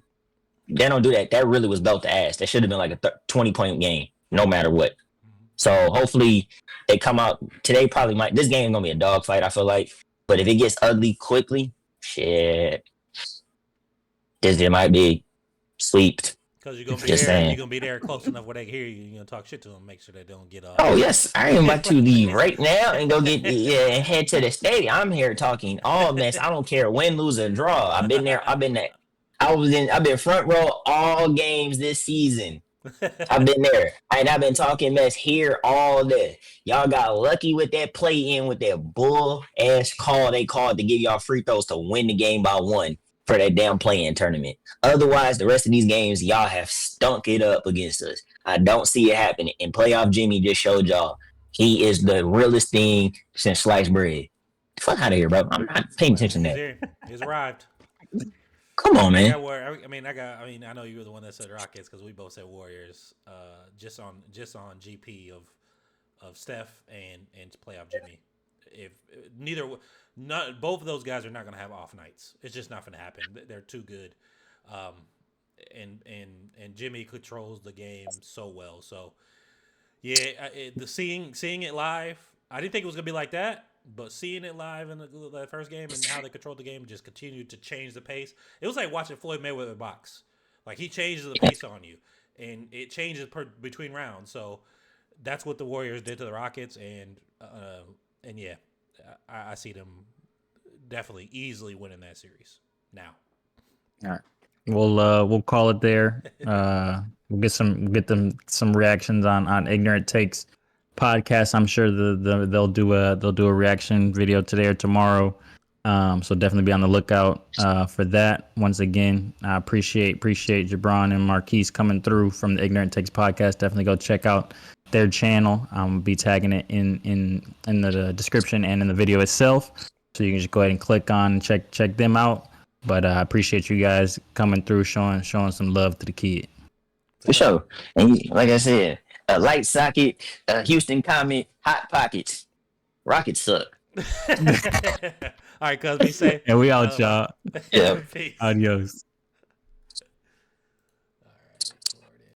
they don't do that. That really was belt the ass. That should have been like a 20-point game, no matter what. So hopefully they come out today. This game is gonna be a dogfight, I feel like. But if it gets ugly quickly, shit. This might be swept. Because you're gonna be there. You're gonna be there close enough where they hear you. You're gonna talk shit to them, make sure they don't get off. Oh yes, I am about to leave right now and go and head to the stadium. I'm here talking all mess. I don't care win, lose, or draw. I've been there. I've been front row all games this season. I've been there. And I've been talking mess here all day. Y'all got lucky with that play in with that bull ass call they called to give y'all free throws to win the game by 1. for that damn play-in tournament. Otherwise, the rest of these games, y'all have stunk it up against us. I don't see it happening. And playoff Jimmy just showed y'all he is the realest thing since sliced bread. Fuck out of here, bro. I'm not paying attention to that. Here. He's arrived. Come on, man. I know you were the one that said Rockets because we both said Warriors. Just on GP of Steph and playoff Jimmy. If both of those guys are not going to have off nights. It's just not going to happen. They're too good. And Jimmy controls the game so well. So yeah, seeing it live, I didn't think it was going to be like that. But seeing it live in the first game and how they controlled the game just continued to change the pace. It was like watching Floyd Mayweather box. Like he changes the pace on you, and it changes between rounds. So that's what the Warriors did to the Rockets, and yeah, I see them definitely easily winning that series now. All right, we'll call it there. We'll get some reactions on Ignorant Takes podcast. I'm sure they'll do a reaction video today or tomorrow. So definitely be on the lookout for that. Once again, I appreciate Jabron and Marquise coming through from the Ignorant Takes podcast. Definitely go check out their channel. I'm be tagging it in the description and in the video itself, so you can just go ahead and click on and check them out. But I appreciate you guys coming through, showing some love to the kid. For sure. And like I said, light socket, Houston comment, hot pockets. Rockets suck. All right, cuz be safe. And we out, y'all. Yeah. Peace. Adios.